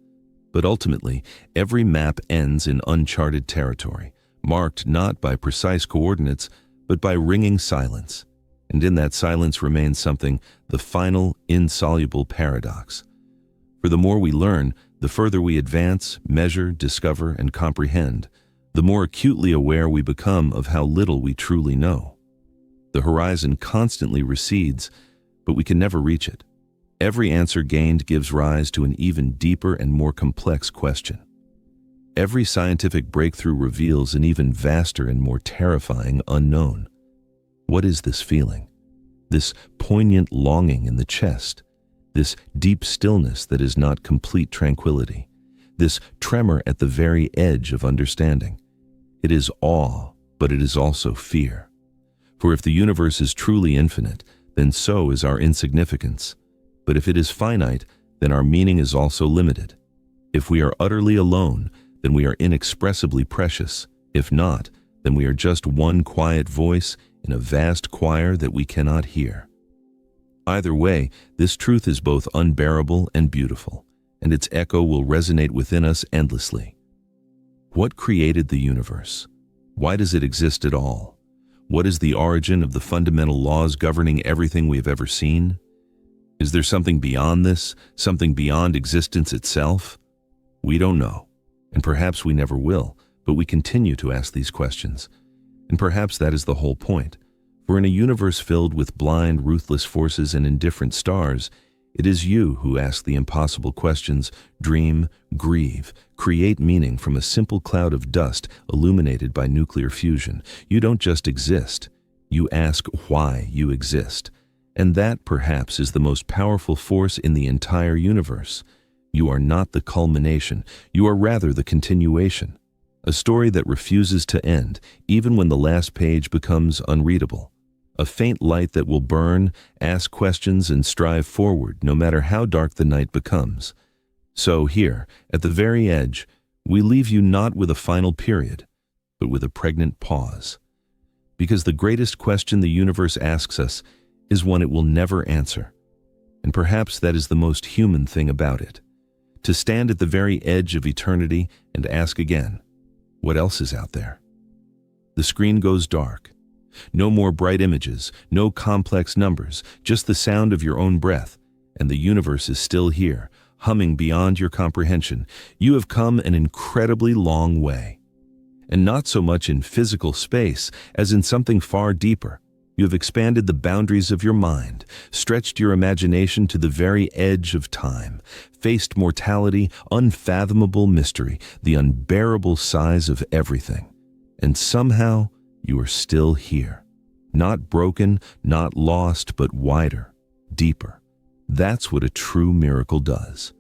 [SPEAKER 1] But ultimately, every map ends in uncharted territory, marked not by precise coordinates, but by ringing silence. And in that silence remains something, the final, insoluble paradox. For the more we learn, the further we advance, measure, discover, and comprehend, the more acutely aware we become of how little we truly know. The horizon constantly recedes, but we can never reach it. Every answer gained gives rise to an even deeper and more complex question. Every scientific breakthrough reveals an even vaster and more terrifying unknown. What is this feeling? This poignant longing in the chest? This deep stillness that is not complete tranquility? This tremor at the very edge of understanding? It is awe, but it is also fear. For if the universe is truly infinite, then so is our insignificance. But if it is finite, then our meaning is also limited. If we are utterly alone, then we are inexpressibly precious. If not, then we are just one quiet voice in a vast choir that we cannot hear. Either way, this truth is both unbearable and beautiful, and its echo will resonate within us endlessly. What created the universe? Why does it exist at all? What is the origin of the fundamental laws governing everything we have ever seen? Is there something beyond this, something beyond existence itself? We don't know, and perhaps we never will, but we continue to ask these questions. And perhaps that is the whole point. For in a universe filled with blind, ruthless forces and indifferent stars, it is you who ask the impossible questions, dream, grieve, create meaning from a simple cloud of dust illuminated by nuclear fusion. You don't just exist. You ask why you exist. And that, perhaps, is the most powerful force in the entire universe. You are not the culmination. You are rather the continuation. A story that refuses to end, even when the last page becomes unreadable. A faint light that will burn, ask questions, and strive forward, no matter how dark the night becomes. So here, at the very edge, we leave you not with a final period, but with a pregnant pause. Because the greatest question the universe asks us is one it will never answer. And perhaps that is the most human thing about it. To stand at the very edge of eternity and ask again, what else is out there? The screen goes dark. No more bright images, no complex numbers, just the sound of your own breath, and the universe is still here, humming beyond your comprehension. You have come an incredibly long way. And not so much in physical space as in something far deeper. You have expanded the boundaries of your mind, stretched your imagination to the very edge of time, faced mortality, unfathomable mystery, the unbearable size of everything. And somehow, you are still here. Not broken, not lost, but wider, deeper. That's what a true miracle does.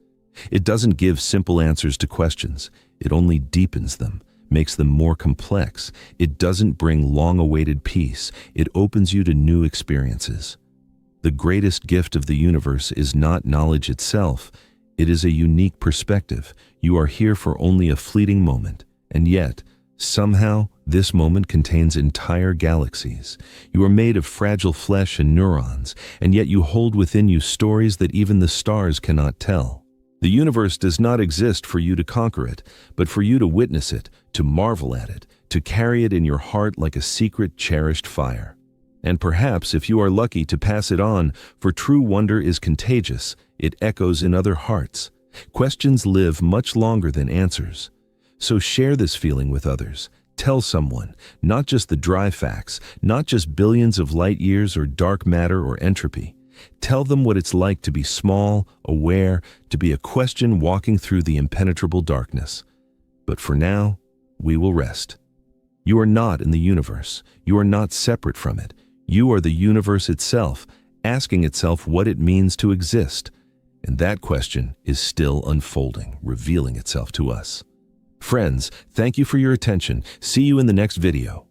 [SPEAKER 1] It doesn't give simple answers to questions. It only deepens them, makes them more complex. It doesn't bring long-awaited peace. It opens you to new experiences. The greatest gift of the universe is not knowledge itself. It is a unique perspective. You are here for only a fleeting moment, and yet, somehow, this moment contains entire galaxies. You are made of fragile flesh and neurons, and yet you hold within you stories that even the stars cannot tell. The universe does not exist for you to conquer it, but for you to witness it, to marvel at it, to carry it in your heart like a secret, cherished fire. And perhaps, if you are lucky to pass it on, for true wonder is contagious, it echoes in other hearts. Questions live much longer than answers. So share this feeling with others. Tell someone, not just the dry facts, not just billions of light years or dark matter or entropy. Tell them what it's like to be small, aware, to be a question walking through the impenetrable darkness. But for now, we will rest. You are not in the universe. You are not separate from it. You are the universe itself, asking itself what it means to exist. And that question is still unfolding, revealing itself to us. Friends, thank you for your attention. See you in the next video.